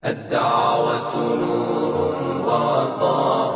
الدعوة نور وضاء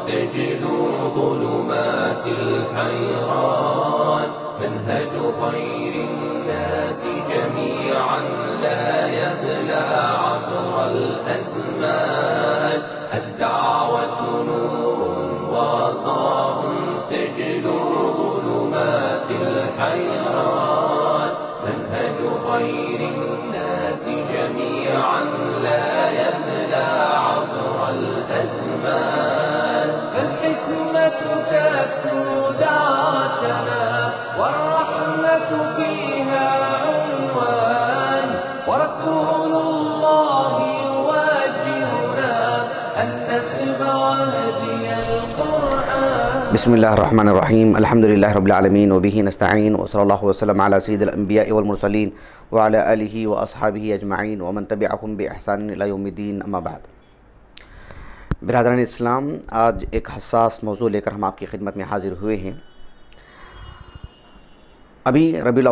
تجلو ظلمات الحيران، منهج خير الناس جميعا لا يبلى عبر الأزمان. الدعوة نور وضاء تجلو ظلمات الحيران، منهج خير الناس جميعا لا يبلى عبر الأزمان. فالحكمة تكسو دعوتنا والرحمة فيها عنوان، ورسول الله يوجهنا أن نتبع هدي القرآن. بسم الله الرحمن الرحيم. الحمد لله رب العالمين وبه نستعين، وصلى الله وسلم على سيد الأنبياء والمرسلين وعلى آله وأصحابه أجمعين ومن تبعهم بإحسان إلى يوم الدين، أما بعد. برادران اسلام، آج ایک حساس موضوع لے کر ہم آپ کی خدمت میں حاضر ہوئے ہیں۔ ابھی ربیع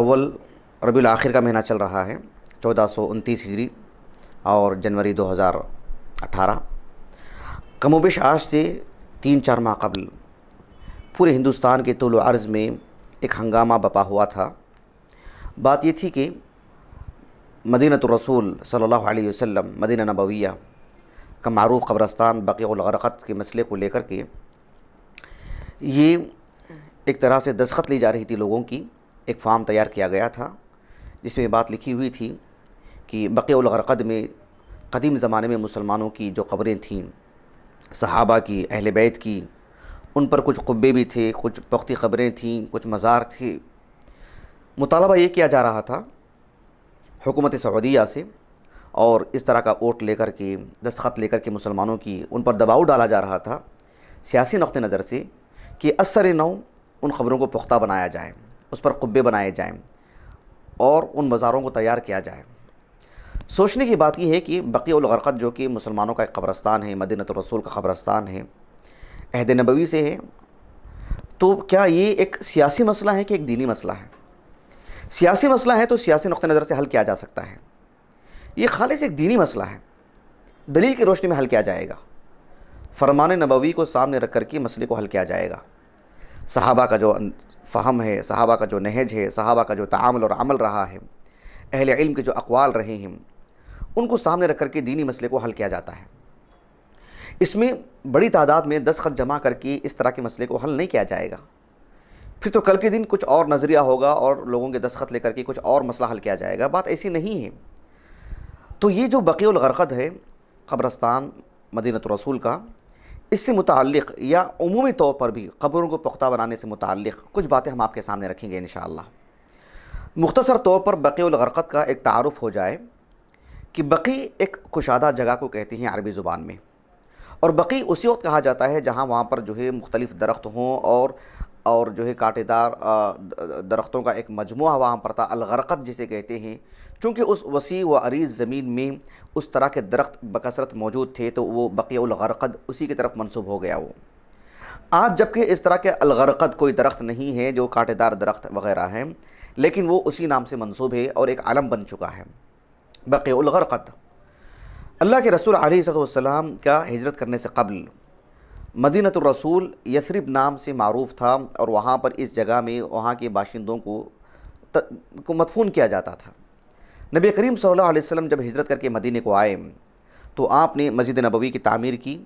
الآخر کا مہینہ چل رہا ہے، 1429 ہجری اور جنوری 2018۔ کم و بیش آج سے 3-4 ماہ قبل پورے ہندوستان کے طول و عرض میں ایک ہنگامہ بپا ہوا تھا۔ بات یہ تھی کہ مدینہ الرسول صلی اللہ علیہ وسلم، مدینہ نبویہ کا معروف قبرستان بقیع الغرقد کے مسئلے کو لے کر کے یہ ایک طرح سے دستخط لی جا رہی تھی لوگوں کی۔ ایک فارم تیار کیا گیا تھا جس میں بات لکھی ہوئی تھی کہ بقیع الغرقد میں قدیم زمانے میں مسلمانوں کی جو قبریں تھیں، صحابہ کی، اہل بیت کی، ان پر کچھ قبے بھی تھے، کچھ پختی قبریں تھیں، کچھ مزار تھے۔ مطالبہ یہ کیا جا رہا تھا حکومت سعودیہ سے، اور اس طرح کا ووٹ لے کر کے، دستخط لے کر کے مسلمانوں کی ان پر دباؤ ڈالا جا رہا تھا سیاسی نقطہ نظر سے کہ اثر نو ان خبروں کو پختہ بنایا جائے، اس پر قبے بنائے جائیں اور ان مزاروں کو تیار کیا جائے۔ سوچنے کی بات یہ ہے کہ بقیع الغرقد جو کہ مسلمانوں کا ایک قبرستان ہے، مدینہ الرسول کا قبرستان ہے، عہد نبوی سے ہے، تو کیا یہ ایک سیاسی مسئلہ ہے کہ ایک دینی مسئلہ ہے؟ سیاسی مسئلہ ہے تو سیاسی نقطہ نظر سے حل کیا جا سکتا ہے۔ یہ خالص ایک دینی مسئلہ ہے، دلیل کی روشنی میں حل کیا جائے گا، فرمان نبوی کو سامنے رکھ کر کے مسئلے کو حل کیا جائے گا۔ صحابہ کا جو فہم ہے، صحابہ کا جو نہج ہے، صحابہ کا جو تعامل اور عمل رہا ہے، اہل علم کے جو اقوال رہے ہیں، ان کو سامنے رکھ کر کے دینی مسئلے کو حل کیا جاتا ہے۔ اس میں بڑی تعداد میں دستخط جمع کر کے اس طرح کے مسئلے کو حل نہیں کیا جائے گا، پھر تو کل کے دن کچھ اور نظریہ ہوگا اور لوگوں کے دستخط لے کر کے کچھ اور مسئلہ حل کیا جائے گا۔ بات ایسی نہیں ہے۔ تو یہ جو بقیع الغرقد ہے، قبرستان مدینہ الرسول کا، اس سے متعلق یا عمومی طور پر بھی قبروں کو پختہ بنانے سے متعلق کچھ باتیں ہم آپ کے سامنے رکھیں گے انشاءاللہ۔ مختصر طور پر بقیع الغرقد کا ایک تعارف ہو جائے کہ بقیع ایک کشادہ جگہ کو کہتے ہیں عربی زبان میں، اور بقیع اسی وقت کہا جاتا ہے جہاں وہاں پر جو ہے مختلف درخت ہوں اور جو ہے کانٹے دار درختوں کا ایک مجموعہ وہاں پر تھا، الغرقد جسے کہتے ہیں۔ چونکہ اس وسیع و عریض زمین میں اس طرح کے درخت بکثرت موجود تھے تو وہ بقیع الغرقد اسی کی طرف منسوب ہو گیا۔ وہ آج جبکہ اس طرح کے الغرقد کوئی درخت نہیں ہے جو کانٹے دار درخت وغیرہ ہیں، لیکن وہ اسی نام سے منسوب ہے اور ایک علم بن چکا ہے بقیع الغرقد۔ اللہ کے رسول علیہ السلام کا ہجرت کرنے سے قبل مدینہ الرسول یثرب نام سے معروف تھا، اور وہاں پر اس جگہ میں وہاں کے باشندوں کو مدفون کیا جاتا تھا۔ نبی کریم صلی اللہ علیہ وسلم جب ہجرت کر کے مدینہ کو آئے تو آپ نے مسجد نبوی کی تعمیر کی،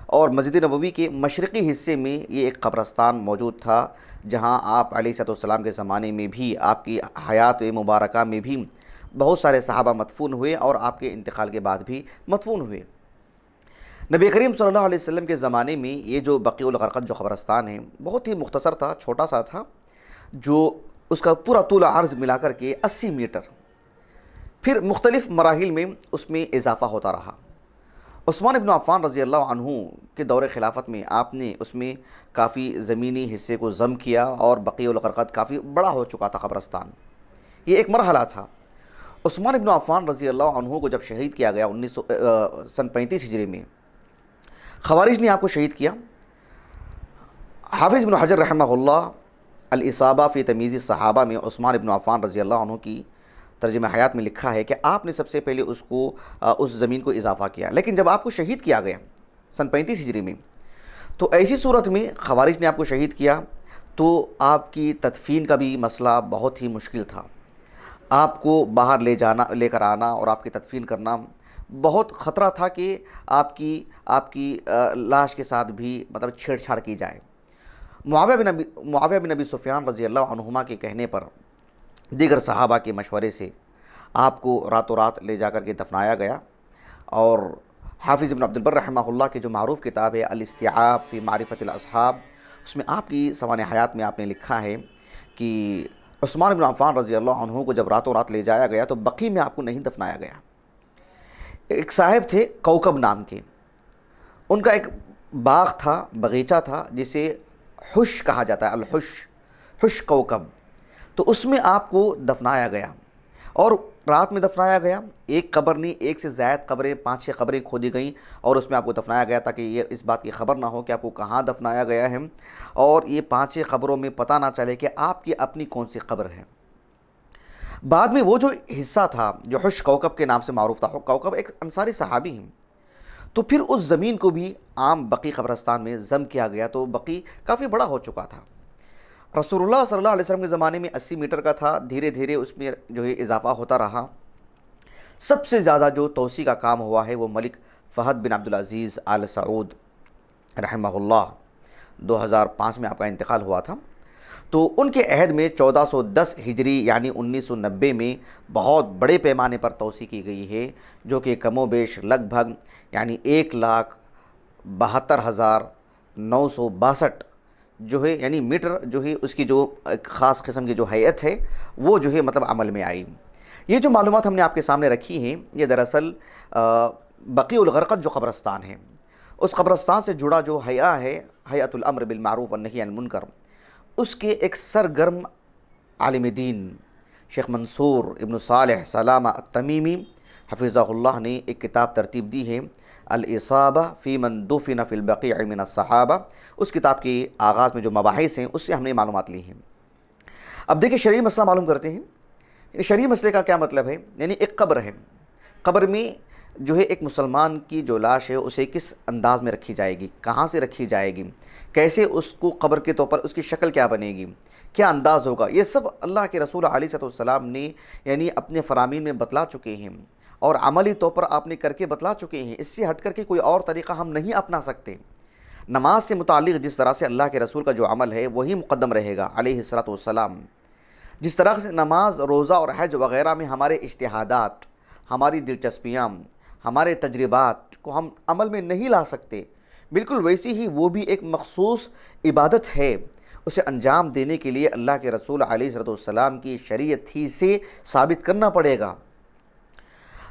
اور مسجد نبوی کے مشرقی حصے میں یہ ایک قبرستان موجود تھا جہاں آپ علیہ السلام کے زمانے میں بھی، آپ کی حیات مبارکہ میں بھی بہت سارے صحابہ مدفون ہوئے اور آپ کے انتقال کے بعد بھی مدفون ہوئے۔ نبی کریم صلی اللہ علیہ وسلم کے زمانے میں یہ جو بقیع الغرقد جو قبرستان ہے بہت ہی مختصر تھا، چھوٹا سا تھا، جو اس کا پورا طول عرض ملا کر کے 80 میٹر، پھر مختلف مراحل میں اس میں اضافہ ہوتا رہا۔ عثمان ابن عفان رضی اللہ عنہ کے دور خلافت میں آپ نے اس میں کافی زمینی حصے کو ضم کیا اور بقیع الغرقد کافی بڑا ہو چکا تھا قبرستان۔ یہ ایک مرحلہ تھا۔ عثمان ابن عفان رضی اللہ عنہ کو جب شہید کیا گیا سن 35 ہجری میں، خوارج نے آپ کو شہید کیا۔ حافظ ابن حجر رحمہ اللہ الاصابہ فی تمییز الصحابہ میں عثمان ابن عفان رضی اللہ عنہ کی ترجمہ حیات میں لکھا ہے کہ آپ نے سب سے پہلے اس زمین کو اضافہ کیا، لیکن جب آپ کو شہید کیا گیا سن 35 ہجری میں، تو ایسی صورت میں خوارج نے آپ کو شہید کیا تو آپ کی تدفین کا بھی مسئلہ بہت ہی مشکل تھا۔ آپ کو باہر لے کر آنا اور آپ کی تدفین کرنا بہت خطرہ تھا کہ آپ کی لاش کے ساتھ بھی مطلب چھیڑ چھاڑ کی جائے۔ معاویہ بن ابی سفیان رضی اللہ عنہما کے کہنے پر دیگر صحابہ کے مشورے سے آپ کو راتوں رات لے جا کر کے دفنایا گیا، اور حافظ ابن عبد البر رحمہ اللہ کی جو معروف کتاب ہے الاستیعاب فی معرفت الاصحاب، اس میں آپ کی سوانح حیات میں آپ نے لکھا ہے کہ عثمان بن عفان رضی اللہ عنہ کو جب راتوں رات لے جایا گیا تو بقیع میں آپ کو نہیں دفنایا گیا۔ ایک صاحب تھے کوکب نام کے، ان کا ایک باغ تھا، باغیچہ تھا، جسے حش کہا جاتا ہے، حش کوکب، تو اس میں آپ کو دفنایا گیا، اور رات میں دفنایا گیا۔ ایک قبر نہیں، ایک سے زائد قبریں، 5-6 قبریں کھودی گئیں اور اس میں آپ کو دفنایا گیا، تاکہ یہ اس بات کی خبر نہ ہو کہ آپ کو کہاں دفنایا گیا ہے، اور یہ 5-6 قبروں میں پتہ نہ چلے کہ آپ کی اپنی کون سی قبر ہے۔ بعد میں وہ جو حصہ تھا جو حش کوکب کے نام سے معروف تھا، کوکب ایک انصاری صحابی ہیں، تو پھر اس زمین کو بھی عام بقیع قبرستان میں ضم کیا گیا، تو بقیع کافی بڑا ہو چکا تھا۔ رسول اللہ صلی اللہ علیہ وسلم کے زمانے میں 80 میٹر کا تھا، دھیرے دھیرے اس میں جو ہے اضافہ ہوتا رہا۔ سب سے زیادہ جو توسیع کا کام ہوا ہے وہ ملک فہد بن عبدالعزیز آل سعود رحمہ اللہ، 2005 میں آپ کا انتقال ہوا تھا، تو ان کے عہد میں 1410 ہجری یعنی 1990 میں بہت بڑے پیمانے پر توسیع کی گئی ہے، جو کہ کم و بیش لگ بھگ یعنی 1,72,962 جو ہے یعنی میٹر جو ہے اس کی جو ایک خاص قسم کی جو ہیئت ہے وہ جو ہے مطلب عمل میں آئی۔ یہ جو معلومات ہم نے آپ کے سامنے رکھی ہیں، یہ دراصل بقیع الغرقد جو قبرستان ہے، اس قبرستان سے جڑا جو حیہ ہے، ہیئۃ الامر بالمعروف والنہی عن المنکر، اس کے ایک سرگرم عالم دین شیخ منصور ابن صالح سلامہ التمیمی حفظہ اللہ نے ایک کتاب ترتیب دی ہے، الاصابہ فی من دفن فی البقیع من الصحابہ۔ اس کتاب کے آغاز میں جو مباحث ہیں اس سے ہم نے معلومات لی ہیں۔ اب دیکھیں شرعی مسئلہ معلوم کرتے ہیں۔ شرعی مسئلے کا کیا مطلب ہے؟ یعنی ایک قبر ہے، قبر میں جو ہے ایک مسلمان کی جو لاش ہے اسے کس انداز میں رکھی جائے گی، کہاں سے رکھی جائے گی، کیسے اس کو قبر کے طور پر اس کی شکل کیا بنے گی، کیا انداز ہوگا، یہ سب اللہ کے رسول علیہ السلام نے یعنی اپنے فرامین میں بتلا چکے ہیں، اور عملی طور پر آپ نے کر کے بتلا چکے ہیں۔ اس سے ہٹ کر کے کوئی اور طریقہ ہم نہیں اپنا سکتے۔ نماز سے متعلق جس طرح سے اللہ کے رسول کا جو عمل ہے وہی مقدم رہے گا علیہ السلام۔ جس طرح سے نماز، روزہ اور حج وغیرہ میں ہمارے اجتہادات، ہماری دلچسپیاں، ہمارے تجربات کو ہم عمل میں نہیں لا سکتے، بالکل ویسی ہی وہ بھی ایک مخصوص عبادت ہے، اسے انجام دینے کے لیے اللہ کے رسول علیہ السلام کی شریعت ہی سے ثابت کرنا پڑے گا۔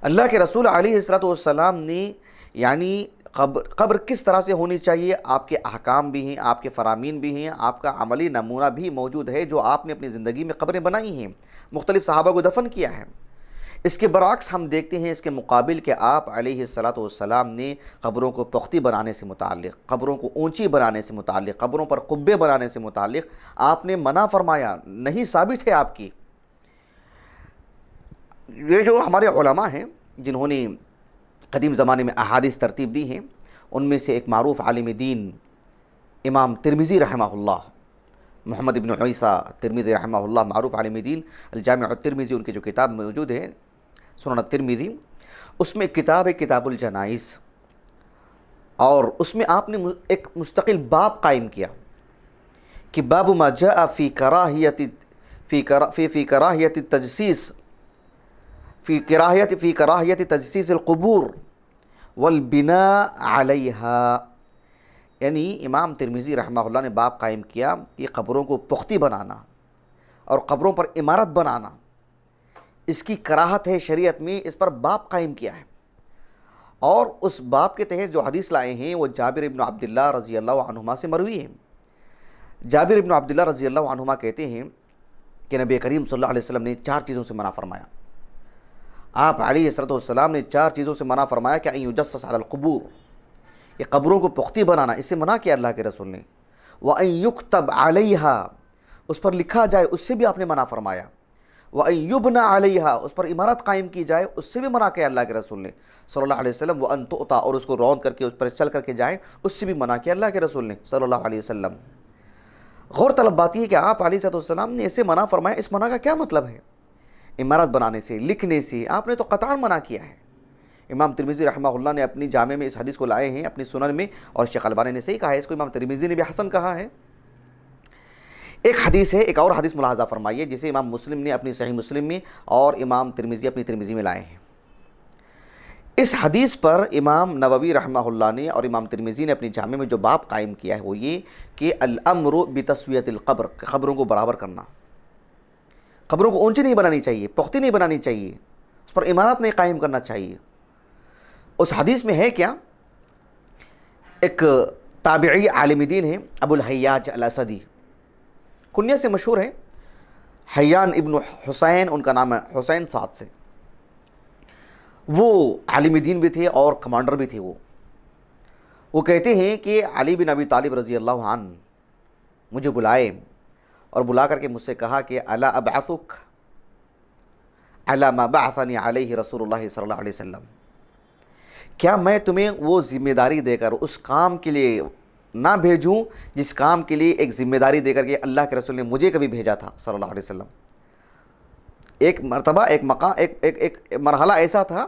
اللہ کے رسول علیہ السلام نے یعنی قبر کس طرح سے ہونی چاہیے، آپ کے احکام بھی ہیں، آپ کے فرامین بھی ہیں، آپ کا عملی نمونہ بھی موجود ہے جو آپ نے اپنی زندگی میں قبریں بنائی ہیں، مختلف صحابہ کو دفن کیا ہے۔ اس کے برعکس ہم دیکھتے ہیں اس کے مقابل کہ آپ علیہ السلام نے قبروں کو پختی بنانے سے متعلق، قبروں کو اونچی بنانے سے متعلق، قبروں پر قبے بنانے سے متعلق آپ نے منع فرمایا، نہیں ثابت ہے آپ کی۔ یہ جو ہمارے علماء ہیں جنہوں نے قدیم زمانے میں احادیث ترتیب دی ہیں، ان میں سے ایک معروف عالم دین امام ترمذی رحمہ اللہ، محمد ابن عیسیٰ ترمذی رحمہ اللہ، معروف عالم دین، الجامع الترمذی ان کی جو کتاب موجود ہے سنن الترمذی، اس میں کتاب ہے کتاب الجنائز، اور اس میں آپ نے ایک مستقل باب قائم کیا کہ باب ما جاء فی کراہیت التجسیس فی کراہیت تجسیس القبور والبناء علیہا، یعنی امام ترمذی رحمہ اللہ نے باب قائم کیا کہ قبروں کو پختی بنانا اور قبروں پر عمارت بنانا اس کی کراہت ہے شریعت میں، اس پر باب قائم کیا ہے۔ اور اس باب کے تحت جو حدیث لائے ہیں وہ جابر ابن عبداللہ رضی اللہ عنہما سے مروی ہیں۔ جابر ابن عبداللہ رضی اللہ عنہما کہتے ہیں کہ نبی کریم صلی اللہ علیہ وسلم نے 4 چیزوں سے منع فرمایا۔ آپ علیہ السلام نے 4 چیزوں سے منع فرمایا کہ ان یجسس علی القبور، یہ قبروں کو پختی بنانا، اس سے منع کیا اللہ کے رسول نے۔ وَأَن يُكْتَبْ عَلَيْهَا، اس پر لکھا جائے، اس سے بھی آپ نے منع فرمایا۔ وَأَن يُبْنَى عَلَيْهَا، اس پر عمارت قائم کی جائے، اس سے بھی منع کیا اللہ کے رسول نے صلی اللہ علیہ وسلم. وَأَن تُؤْتَى، اور اس کو رون کر کے اس پر چل کر کے جائیں، اس سے بھی منع کیا اللہ کے رسول نے صلی اللہ علیہ وسلم. غور طلب بات یہ ہے کہ آپ علیہ السلام نے اسے منع فرمایا، اس منع کا کیا مطلب ہے؟ عمارت بنانے سے، لکھنے سے آپ نے تو قطعاً منع کیا ہے. امام ترمذی رحمہ اللہ نے اپنی جامع میں اس حدیث کو لائے ہیں، اپنی سنن میں، اور شیخ البانی نے صحیح کہا ہے اس کو، امام ترمذی نے بھی حسن کہا ہے. ایک حدیث ہے، ایک اور حدیث ملاحظہ فرمائیے جسے امام مسلم نے اپنی صحیح مسلم میں اور امام ترمذی اپنی ترمذی میں لائے ہیں. اس حدیث پر امام نووی رحمہ اللہ نے اور امام ترمذی نے اپنی جامع میں جو باب قائم کیا ہے وہ یہ کہ الامر بتسویۃ القبر، قبروں کو برابر کرنا، قبروں کو اونچی نہیں بنانی چاہیے، پختی نہیں بنانی چاہیے، اس پر عمارت نہیں قائم کرنا چاہیے. اس حدیث میں ہے کیا؟ ایک تابعی عالم دین ہے ابو الحیاج الاسدی، کنیہ سے مشہور ہیں، حیان ابن حسین ان کا نام ہے، حسین سعد سے. وہ عالم دین بھی تھے اور کمانڈر بھی تھے. وہ کہتے ہیں کہ علی بن ابی طالب رضی اللہ عنہ مجھے بلائے اور بلا کر کے مجھ سے کہا کہ الا ابعثک علی ما بعثنی علیہ رسول اللہ صلی اللہ علیہ وسلم، کیا میں تمہیں وہ ذمہ داری دے کر اس کام کے لیے نہ بھیجوں جس کام کے لیے ایک ذمہ داری دے کر کے اللہ کے رسول نے مجھے کبھی بھیجا تھا صلی اللہ علیہ وسلم. ایک مرتبہ ایک مقام ایک مرحلہ ایسا تھا،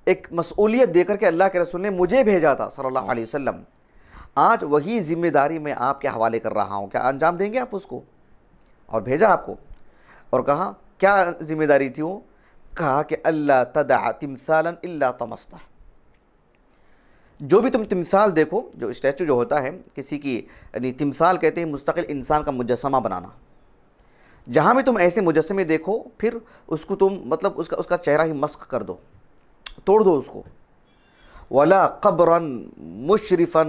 ایک مسئولیت دے کر کے اللہ کے رسول نے مجھے بھیجا تھا صلی اللہ علیہ وسلم. آج وہی ذمہ داری میں آپ کے حوالے کر رہا ہوں، کیا انجام دیں گے آپ اس کو؟ اور بھیجا آپ کو، اور کہا کیا ذمہ داری تھی وہ؟ کہا کہ اللہ تدع تمثالا الا طمستہ، جو بھی تم تمثال دیکھو، جو اسٹیچو جو ہوتا ہے کسی کی، یعنی تمثال کہتے ہیں مستقل انسان کا مجسمہ بنانا، جہاں بھی تم ایسے مجسمے دیکھو پھر اس کو تم مطلب اس کا چہرہ ہی مسخ کر دو، توڑ دو اس کو. ولا قبرا مشرفا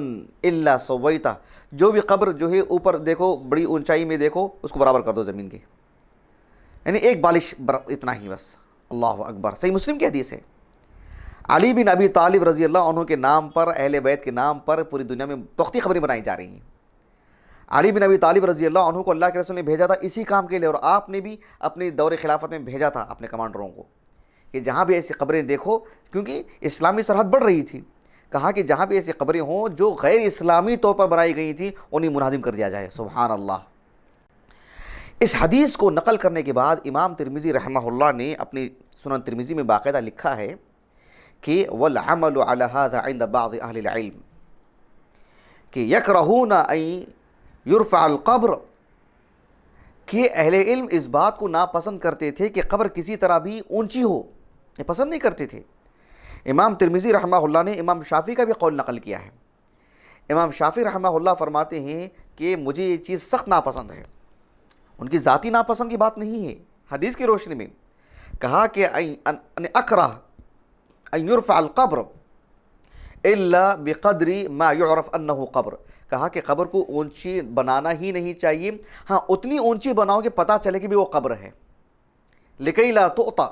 الا سویتہ، جو بھی قبر جو ہے اوپر دیکھو، بڑی اونچائی میں دیکھو، اس کو برابر کر دو زمین کے، یعنی ایک بالش اتنا ہی بس. اللہ اکبر. صحیح مسلم کی حدیث ہے. علی بن ابی طالب رضی اللہ عنہ کے نام پر، اہل بیت کے نام پر پوری دنیا میں پختی قبریں بنائی جا رہی ہیں. علی بن ابی طالب رضی اللہ عنہ کو اللہ کے رسول نے بھیجا تھا اسی کام کے لیے، اور آپ نے بھی اپنی دور خلافت میں بھیجا تھا اپنے کمانڈروں کو کہ جہاں بھی ایسی قبریں دیکھو، کیونکہ اسلامی سرحد بڑھ رہی تھی، کہا کہ جہاں بھی ایسی قبریں ہوں جو غیر اسلامی طور پر بنائی گئی تھیں انہیں منہدم کر دیا جائے. سبحان اللہ. اس حدیث کو نقل کرنے کے بعد امام ترمذی رحمہ اللہ نے اپنی سنن ترمذی میں باقاعدہ لکھا ہے کہ والعمل على هذا عند بعض اہل العلم کہ یکرہون ان یرفع القبر، کہ اہل علم اس بات کو ناپسند کرتے تھے کہ قبر کسی طرح بھی اونچی ہو، یہ پسند نہیں کرتے تھے. امام ترمذی رحمہ اللہ نے امام شافعی کا بھی قول نقل کیا ہے. امام شافعی رحمہ اللہ فرماتے ہیں کہ مجھے یہ چیز سخت ناپسند ہے. ان کی ذاتی ناپسند کی بات نہیں ہے، حدیث کی روشنی میں کہا کہ ان اکرہ ان یرفع القبر الا بقدر ما یعرف انہ قبر، کہا کہ قبر کو اونچی بنانا ہی نہیں چاہیے، ہاں اتنی اونچی بناؤ کہ پتہ چلے کہ بھی وہ قبر ہے. لکی لا تؤطا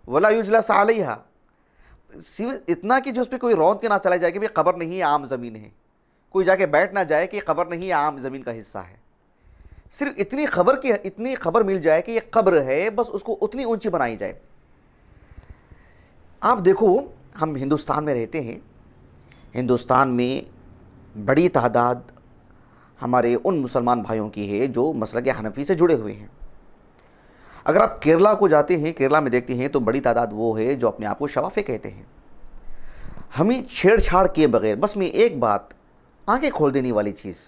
ولا یجلس علیہا، اتنا کہ جو اس پہ کوئی رون کے نہ چلا جائے کہ بھی قبر نہیں عام زمین ہے، کوئی جا کے بیٹھ نہ جائے کہ قبر نہیں عام زمین کا حصہ ہے. صرف اتنی خبر مل جائے کہ یہ قبر ہے، بس اس کو اتنی اونچی بنائی جائے. آپ دیکھو ہم ہندوستان میں رہتے ہیں، ہندوستان میں بڑی تعداد ہمارے ان مسلمان بھائیوں کی ہے جو مسلک حنفی سے جڑے ہوئے ہیں. اگر آپ کیرلا کو جاتے ہیں، کیرلا میں دیکھتے ہیں تو بڑی تعداد وہ ہے جو اپنے آپ کو شوافے کہتے ہیں. ہمیں چھیڑ چھاڑ کیے بغیر بس میں ایک بات آنکھیں کھول دینے والی چیز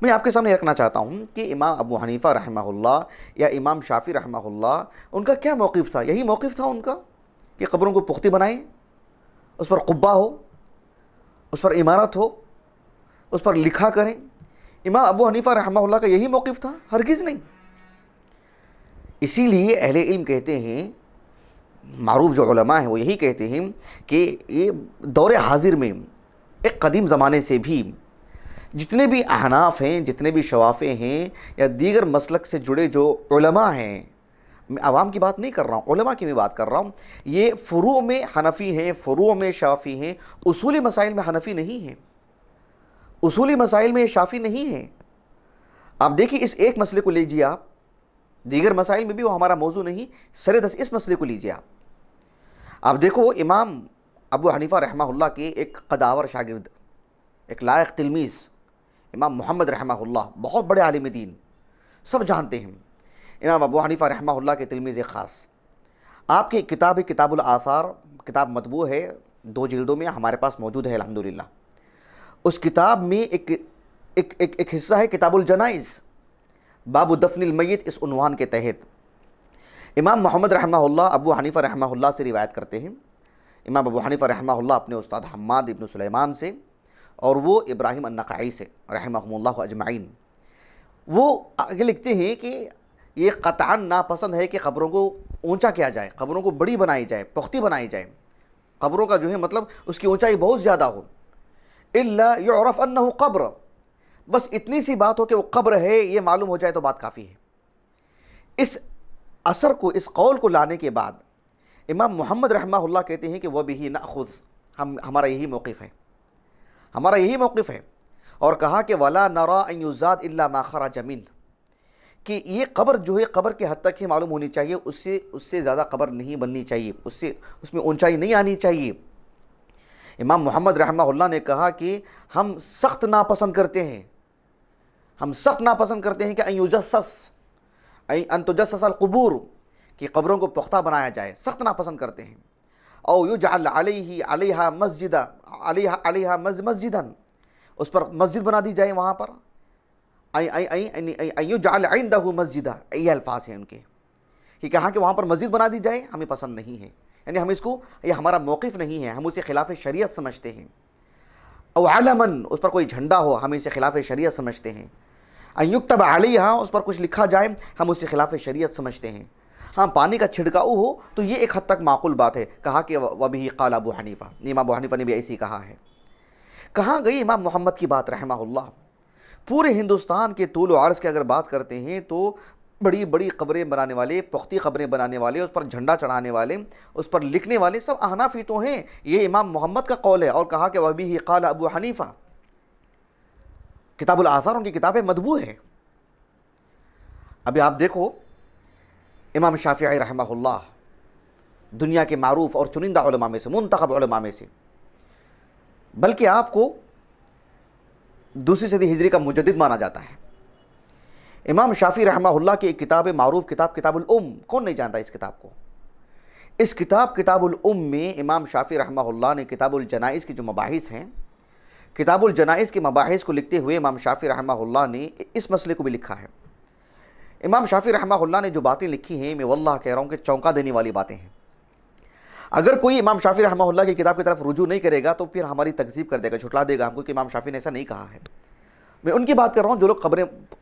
میں آپ کے سامنے رکھنا چاہتا ہوں کہ امام ابو حنیفہ رحمہ اللہ یا امام شافعی رحمہ اللہ، ان کا کیا موقف تھا؟ یہی موقف تھا ان کا کہ قبروں کو پختی بنائیں، اس پر قبہ ہو، اس پر عمارت ہو، اس پر لکھا کریں. امام ابو حنیفہ رحمہ اللہ کا یہی موقف تھا؟ ہرگز نہیں. اسی لیے اہل علم کہتے ہیں، معروف جو علماء ہیں وہ یہی کہتے ہیں کہ یہ دور حاضر میں ایک قدیم زمانے سے بھی جتنے بھی احناف ہیں، جتنے بھی شوافے ہیں یا دیگر مسلک سے جڑے جو علماء ہیں، میں عوام کی بات نہیں کر رہا ہوں، علماء کی میں بات کر رہا ہوں، یہ فروع میں حنفی ہیں، فروع میں شافعی ہیں، اصولی مسائل میں حنفی نہیں ہیں، اصولی مسائل میں شافعی نہیں ہیں. آپ دیکھیے اس ایک مسئلے کو لیجیے آپ، دیگر مسائل میں بھی وہ ہمارا موضوع نہیں، سر دست اس مسئلے کو لیجیے آپ دیکھو امام ابو حنیفہ رحمہ اللہ کے ایک قداور شاگرد، ایک لائق تلمیذ امام محمد رحمہ اللہ، بہت بڑے عالم دین، سب جانتے ہیں امام ابو حنیفہ رحمہ اللہ کے تلمیذ خاص۔ آپ کی کتاب کتاب الآثار، کتاب مطبوع ہے 2 جلدوں میں، ہمارے پاس موجود ہے الحمدللہ۔ اس کتاب میں ایک حصہ ہے کتاب الجنائز، باب دفن المیت، اس عنوان کے تحت امام محمد رحمہ اللہ ابو حنیفہ رحمہ اللہ سے روایت کرتے ہیں۔ امام ابو حنیفہ رحمہ اللہ اپنے استاد حماد ابن سلیمان سے، اور وہ ابراہیم النخعی سے رحمہم اللہ اجمعین۔ وہ آگے لکھتے ہیں کہ یہ قطعاً ناپسند ہے کہ قبروں کو اونچا کیا جائے، قبروں کو بڑی بنائی جائے، پختی بنائی جائے، قبروں کا جو ہے مطلب اس کی اونچائی بہت زیادہ ہو، الا یعرف انہ قبر، بس اتنی سی بات ہو کہ وہ قبر ہے یہ معلوم ہو جائے تو بات کافی ہے۔ اس اثر کو، اس قول کو لانے کے بعد امام محمد رحمہ اللہ کہتے ہیں کہ وَبِهِ نَأْخُذ، ہمارا یہی موقف ہے، ہمارا یہی موقف ہے، اور کہا کہ وَلَا نَرَىٰ أَن يُزَادْ إِلَّا مَا خَرَجَ مِنْهُ، کہ یہ قبر جو ہے قبر کے حد تک ہی معلوم ہونی چاہیے، اس سے زیادہ قبر نہیں بننی چاہیے، اس میں اونچائی نہیں آنی چاہیے۔ امام محمد رحمہ اللہ نے کہا کہ ہم سخت ناپسند کرتے ہیں، ہم سخت ناپسند کرتے ہیں کہ ان تجسس القبور، کہ قبروں کو پختہ بنایا جائے، سخت ناپسند کرتے ہیں۔ او یجعل علیہا مسجدا، اس پر مسجد بنا دی جائے وہاں پر، یجعل عندہ مسجدا، یہ الفاظ ہیں ان کے، کہ کہاں کہ وہاں پر مسجد بنا دی جائے ہمیں پسند نہیں ہے، یعنی ہم اس کو، یہ ہمارا موقف نہیں ہے، ہم اسے خلاف شریعت سمجھتے ہیں۔ او علمن، اس پر کوئی جھنڈا ہو ہم اسے خلاف شریعت سمجھتے ہیں۔ ان یکتب علیہا، اس پر کچھ لکھا جائے ہم اسے خلاف شریعت سمجھتے ہیں۔ ہاں پانی کا چھڑکاؤ ہو تو یہ ایک حد تک معقول بات ہے۔ کہا کہ وبہ قال ابو حنیفہ، امام ابو حنیفہ نے بھی ایسی کہا ہے۔ کہاں گئی امام محمد کی بات رحمہ اللہ؟ پورے ہندوستان کے طول و عرض کی اگر بات کرتے ہیں تو بڑی بڑی قبریں بنانے والے، پختی قبریں بنانے والے، اس پر جھنڈا چڑھانے والے، اس پر لکھنے والے سب احناف ہی تو ہیں۔ یہ امام محمد کا قول ہے، اور کہا کہ وبہ قال ابو حنیفہ، کتاب الآثار ان کی کتاب مطبوع ہے۔ ابھی آپ دیکھو امام شافعی رحمہ اللہ دنیا کے معروف اور چنندہ علماء میں سے، منتخب علماء میں سے، بلکہ آپ کو 2 صدی ہجری کا مجدد مانا جاتا ہے۔ امام شافعی رحمہ اللہ کی ایک کتاب معروف کتاب الام، کون نہیں جانتا اس کتاب کو؟ اس کتاب الام میں امام شافعی رحمہ اللہ نے کتاب الجنائز کی جو مباحث ہیں، کتاب الجنائز کے مباحث کو لکھتے ہوئے امام شافعی رحمہ اللہ نے اس مسئلے کو بھی لکھا ہے۔ امام شافعی رحمہ اللہ نے جو باتیں لکھی ہیں، میں واللہ کہہ رہا ہوں کہ چونکا دینے والی باتیں ہیں۔ اگر کوئی امام شافعی رحمہ اللہ کی کتاب کی طرف رجوع نہیں کرے گا تو پھر ہماری تکذیب کر دے گا، جھٹلا دے گا ہم کو کہ امام شافعی نے ایسا نہیں کہا ہے۔ میں ان کی بات کر رہا ہوں جو لوگ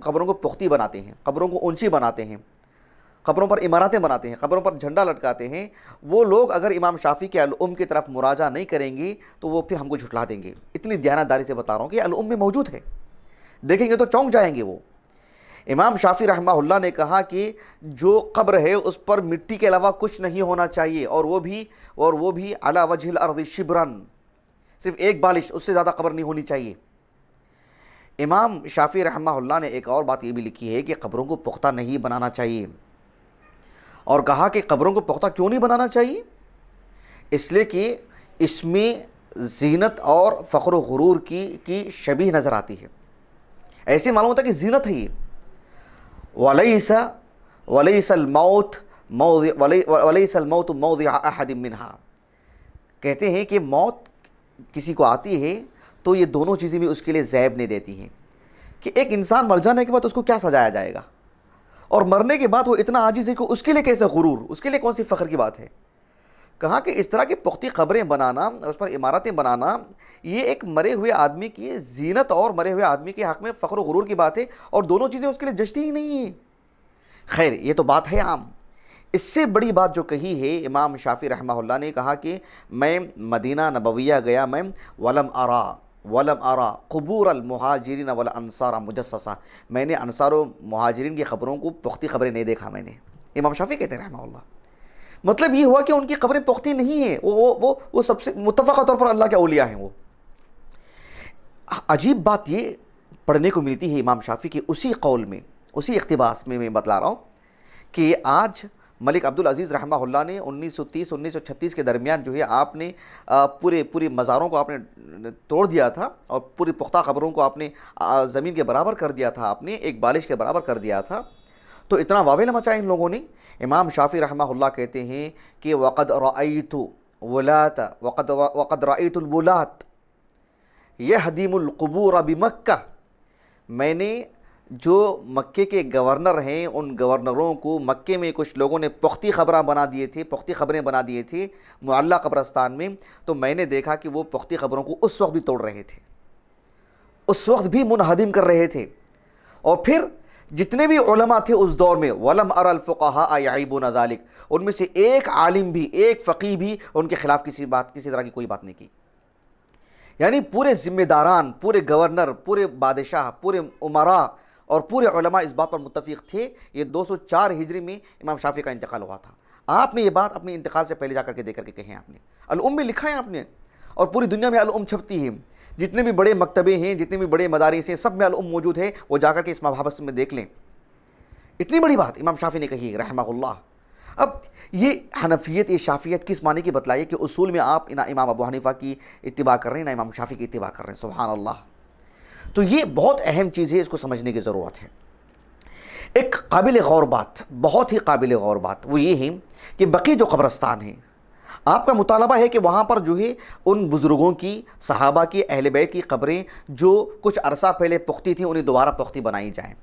قبروں کو پختی بناتے ہیں، قبروں کو اونچی بناتے ہیں، قبروں پر عمارتیں بناتے ہیں، قبروں پر جھنڈا لٹکاتے ہیں۔ وہ لوگ اگر امام شافعی کے الام کی طرف مراجعہ نہیں کریں گے تو وہ پھر ہم کو جھٹلا دیں گے۔ اتنی دیانتداری سے بتا رہا ہوں کہ الام میں موجود ہے، دیکھیں گے تو چونک جائیں گے وہ۔ امام شافعی رحمہ اللہ نے کہا کہ جو قبر ہے اس پر مٹی کے علاوہ کچھ نہیں ہونا چاہیے، اور وہ بھی علی وجہ الارض شبرن، صرف ایک بالش، اس سے زیادہ قبر نہیں ہونی چاہیے۔ امام شافعی رحمہ اللہ نے ایک اور بات یہ بھی لکھی ہے کہ قبروں کو پختہ نہیں بنانا چاہیے، اور کہا کہ قبروں کو پختہ کیوں نہیں بنانا چاہیے؟ اس لیے کہ اس میں زینت اور فخر و غرور کی شبیہ نظر آتی ہے، ایسے معلوم ہوتا ہے کہ زینت ہے یہ۔ وَلَيْسَ الْمَوْتُ مَوْضِعَ أَحَدٍ مِّنْهَا، کہتے ہیں کہ موت کسی کو آتی ہے تو یہ دونوں چیزیں بھی اس کے لیے زیب نہیں دیتی ہیں، کہ ایک انسان مر جانے کے بعد اس کو کیا سجایا جائے گا، اور مرنے کے بعد وہ اتنا عاجز ہے کہ اس کے لیے کیسے غرور، اس کے لیے کون سی فخر کی بات ہے۔ کہا کہ اس طرح کی پختی قبریں بنانا اور اس پر عمارتیں بنانا یہ ایک مرے ہوئے آدمی کی زینت اور مرے ہوئے آدمی کے حق میں فخر و غرور کی بات ہے، اور دونوں چیزیں اس کے لیے جچتی ہی نہیں ہیں۔ خیر یہ تو بات ہے عام۔ اس سے بڑی بات جو کہی ہے امام شافعی رحمہ اللہ نے، کہا کہ میں مدینہ نبویہ گیا، میں ولم ارا قبور المہاجرین والانصار مجسسہ، میں نے انصار و مہاجرین کی قبروں کو پختی قبریں نہیں دیکھا میں نے۔ امام شافعی کہتے ہیں رحمہ اللہ، مطلب یہ ہوا کہ ان کی قبریں پختی نہیں ہیں، وہ سب سے متفقہ طور پر اللہ کے اولیاء ہیں وہ۔ عجیب بات یہ پڑھنے کو ملتی ہے امام شافعی کی اسی قول میں، اسی اقتباس میں بتلا رہا ہوں کہ آج ملک عبدالعزیز رحمہ اللہ نے 1930-1936 کے درمیان جو ہے آپ نے پوری مزاروں کو آپ نے توڑ دیا تھا اور پوری پختہ قبروں کو آپ نے زمین کے برابر کر دیا تھا، آپ نے ایک بالش کے برابر کر دیا تھا. تو اتنا واویلا مچایا ان لوگوں نے. امام شافعی رحمہ اللہ کہتے ہیں کہ وقد رأیت الولات یہدم القبور بمکہ، میں نے جو مکے کے گورنر ہیں ان گورنروں کو مکے میں کچھ لوگوں نے پختی خبریں بنا دیے تھے معلیٰ قبرستان میں، تو میں نے دیکھا کہ وہ پختی خبروں کو اس وقت بھی توڑ رہے تھے، اس وقت بھی منہدم کر رہے تھے. اور پھر جتنے بھی علماء تھے اس دور میں وَلَمْ أَرَ الْفُقَهَاءَ يَعِيبُونَ ذَلِكَ، ان میں سے ایک عالم بھی، ایک فقیہ بھی ان کے خلاف کسی طرح کی کوئی بات نہیں کی. یعنی پورے ذمہ داران، پورے گورنر، پورے بادشاہ، پورے امراء اور پورے علماء اس بات پر متفق تھے. یہ 204 ہجری میں امام شافعی کا انتقال ہوا تھا. آپ نے یہ بات اپنے انتقال سے پہلے جا کر کے دیکھ کر کے کہیں، آپ نے الام میں لکھا ہے آپ نے، اور پوری دنیا میں الام چھپتی ہے. جتنے بھی بڑے مکتبے ہیں، جتنے بھی بڑے مدارس ہیں، سب میں الام موجود ہے. وہ جا کر کے اس مباحث میں دیکھ لیں. اتنی بڑی بات امام شافعی نے کہی رحمہ اللہ. اب یہ حنفیت، یہ شافعیت کس معنی کی بتلائیے کہ اصول میں آپ نہ امام ابو حنیفہ کی اتباع کر رہے ہیں نہ امام شافعی کی اتباع کر رہے ہیں. سبحان اللہ. تو یہ بہت اہم چیز ہے، اس کو سمجھنے کی ضرورت ہے. ایک قابل غور بات، بہت ہی قابل غور بات وہ یہ ہے کہ بقی جو قبرستان ہیں، آپ کا مطالبہ ہے کہ وہاں پر جو ہے ان بزرگوں کی، صحابہ کی، اہل بیت کی قبریں جو کچھ عرصہ پہلے پختی تھیں انہیں دوبارہ پختی بنائی جائیں.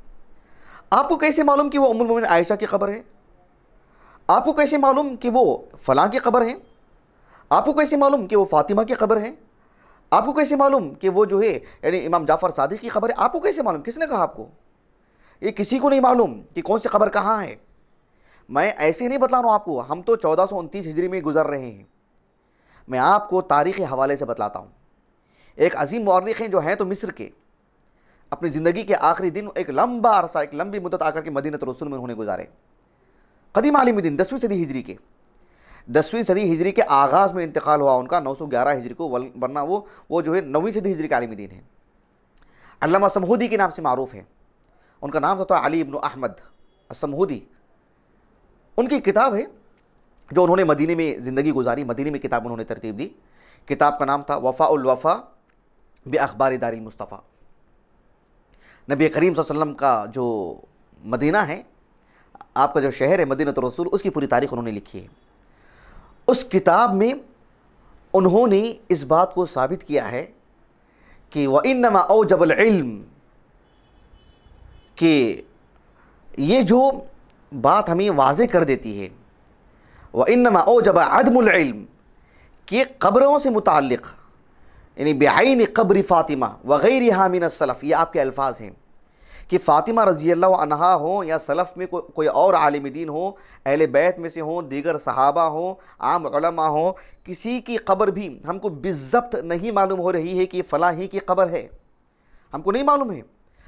آپ کو کیسے معلوم کہ وہ ام المومنین عائشہ کی قبر ہے؟ آپ کو کیسے معلوم کہ وہ فلاں کی قبر ہے؟ آپ کو کیسے معلوم کہ وہ فاطمہ کی قبر ہے؟ آپ کو کیسے معلوم کہ وہ جو ہے یعنی امام جعفر صادق کی قبر ہے؟ آپ کو کیسے معلوم؟ کس نے کہا آپ کو؟ یہ کسی کو نہیں معلوم کہ کون سی قبر کہاں ہے. میں ایسے نہیں بتلا رہا ہوں آپ کو. ہم تو 1429 ہجری میں گزر رہے ہیں. میں آپ کو تاریخی حوالے سے بتلاتا ہوں. ایک عظیم مورخ ہیں جو ہیں تو مصر کے، اپنی زندگی کے آخری دن ایک لمبا عرصہ، ایک لمبی مدت آ کر کے مدینہ رسول میں انہوں نے گزارے. قدیم عالم دین 10ویں صدی ہجری کے، 10ویں صدی ہجری کے آغاز میں انتقال ہوا ان کا 911 ہجری کو، ورنہ وہ جو ہے 9ویں صدی ہجری کے عالم دین ہیں. علامہ سمہودی کے نام سے معروف ہے. ان کا نام تھا علی ابن احمد السمہودی. ان کی کتاب ہے جو انہوں نے مدینے میں زندگی گزاری، مدینے میں کتاب انہوں نے ترتیب دی. کتاب کا نام تھا وفاء الوفا باخبار دار المصطفیٰ. نبی کریم صلی اللہ علیہ وسلم کا جو مدینہ ہے، آپ کا جو شہر ہے مدینہ الرسول، اس کی پوری تاریخ انہوں نے لکھی ہے. اس کتاب میں انہوں نے اس بات کو ثابت کیا ہے کہ وَإِنَّمَا أَوْجَبَ الْعِلْمِ، کہ یہ جو بات ہمیں واضح کر دیتی ہے وَإِنَّمَا أَوْجَبَ عَدْمُ الْعِلْمِ، کہ قبروں سے متعلق یعنی بعین قبر فاطمہ وغیرہا من السلف، یہ آپ کے الفاظ ہیں کہ فاطمہ رضی اللہ عنہا ہوں یا سلف میں کوئی اور عالم دین ہوں، اہل بیت میں سے ہوں، دیگر صحابہ ہوں، عام علماء ہوں، کسی کی قبر بھی ہم کو بالضبط نہیں معلوم ہو رہی ہے کہ فلاں ہی کی قبر ہے، ہم کو نہیں معلوم ہے.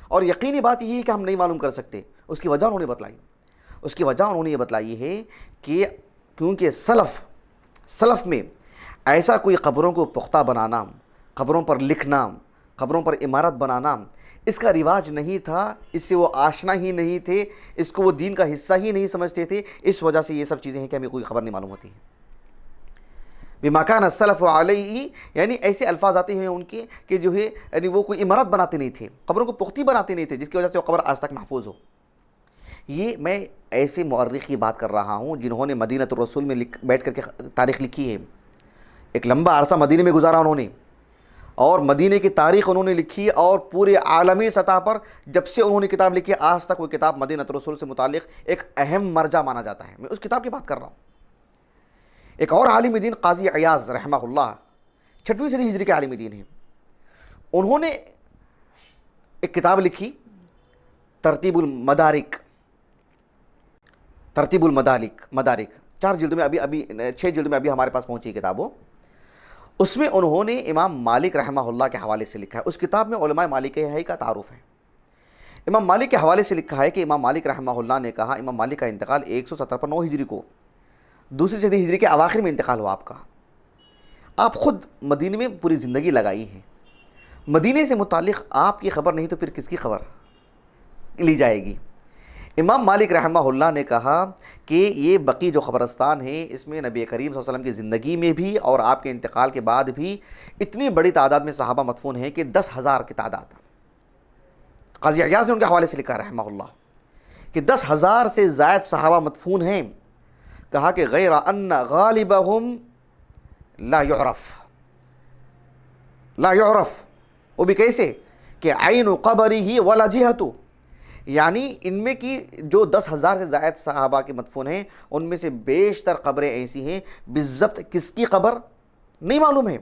اور یقینی بات یہ ہے کہ ہم نہیں معلوم کر سکتے. اس کی وجہ انہوں نے بتلائی. اس کی وجہ انہوں نے یہ بتلائی ہے کہ کیونکہ سلف میں ایسا کوئی قبروں کو پختہ بنانا، قبروں پر لکھنا، قبروں پر عمارت بنانا، اس کا رواج نہیں تھا. اس سے وہ آشنا ہی نہیں تھے، اس کو وہ دین کا حصہ ہی نہیں سمجھتے تھے. اس وجہ سے یہ سب چیزیں ہیں کہ ہمیں کوئی خبر نہیں معلوم ہوتی ہے. بما کان السلف علیہ، یعنی ایسے الفاظ آتے ہیں ان کے کہ جو ہے یعنی وہ کوئی عمارت بناتے نہیں تھے، قبروں کو پختی بناتے نہیں تھے، جس کی وجہ سے وہ قبر آج تک محفوظ ہو. یہ میں ایسے مورخ کی بات کر رہا ہوں جنہوں نے مدینہ الرسول میں بیٹھ کر کے تاریخ لکھی ہے. ایک لمبا عرصہ مدینے میں گزارا انہوں نے، اور مدینے کی تاریخ انہوں نے لکھی، اور پورے عالمی سطح پر جب سے انہوں نے کتاب لکھی آج تک وہ کتاب مدینہ الرسول سے متعلق ایک اہم مرجع مانا جاتا ہے. میں اس کتاب کی بات کر رہا ہوں. ایک اور عالم دین قاضی عیاض رحمہ اللہ 6ویں صدی ہجری کے عالم دین ہیں. انہوں نے ایک کتاب لکھی ترتیب المدارک. 4 جلد میں، ابھی 6 جلد میں ابھی ہمارے پاس پہنچی کتاب ہو. اس میں انہوں نے امام مالک رحمہ اللہ کے حوالے سے لکھا ہے. اس کتاب میں علماء مالکیہ کا تعارف ہے. امام مالک کے حوالے سے لکھا ہے کہ امام مالک رحمہ اللہ نے کہا، امام مالک کا انتقال 170 پر 9 ہجری کو، 2ویں صدی ہجری کے اواخر میں انتقال ہوا آپ کا. آپ خود مدینے میں پوری زندگی لگائی ہیں. مدینے سے متعلق آپ کی خبر نہیں تو پھر کس کی خبر لی جائے گی؟ امام مالک رحمہ اللہ نے کہا کہ یہ بقی جو قبرستان ہے اس میں نبی کریم صلی اللہ علیہ وسلم کی زندگی میں بھی اور آپ کے انتقال کے بعد بھی اتنی بڑی تعداد میں صحابہ مدفون ہیں کہ 10,000 کی تعداد. قاضی عیاض نے ان کے حوالے سے لکھا رحمہ اللہ کہ 10,000 سے زائد صحابہ مدفون ہیں. کہا کہ غیر ان غالبہم لا یعرف وہ بھی کیسے کہ عین قبرہ ولا جہتہ، یعنی ان میں کی جو 10,000 سے زائد صحابہ کے مدفون ہیں ان میں سے بیشتر قبریں ایسی ہیں بالضبط کس کی قبر نہیں معلوم ہے.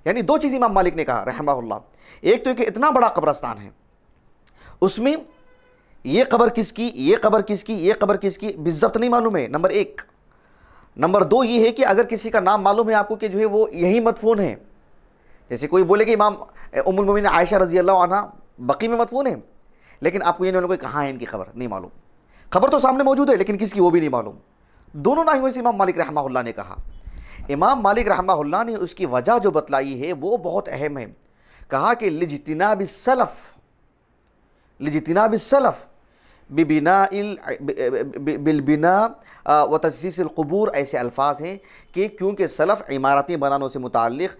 یعنی دو چیز امام مالک نے کہا رحمہ اللہ، ایک تو کہ اتنا بڑا قبرستان ہے اس میں یہ قبر کس کی، یہ قبر کس کی، یہ قبر کس کی بالضبط نہیں معلوم ہے، نمبر ایک. نمبر دو یہ ہے کہ اگر کسی کا نام معلوم ہے آپ کو کہ جو ہے وہ یہی مدفون ہے، جیسے کوئی بولے کہ امام ام المومنین عائشہ رضی اللہ عنہ بقی میں مدفون ہے، لیکن آپ کو یہ نہیں معلوم کہ کہاں ہے ان کی خبر نہیں معلوم. خبر تو سامنے موجود ہے لیکن کس کی وہ بھی نہیں معلوم. دونوں نہ ہوئے سے امام مالک رحمہ اللہ نے کہا. امام مالک رحمہ اللہ نے اس کی وجہ جو بتلائی ہے وہ بہت اہم ہے. کہا کہ لاجتناب السلف بالبناء و تجسیس القبور، ایسے الفاظ ہیں کہ کیونکہ سلف عمارتیں بنانے سے متعلق،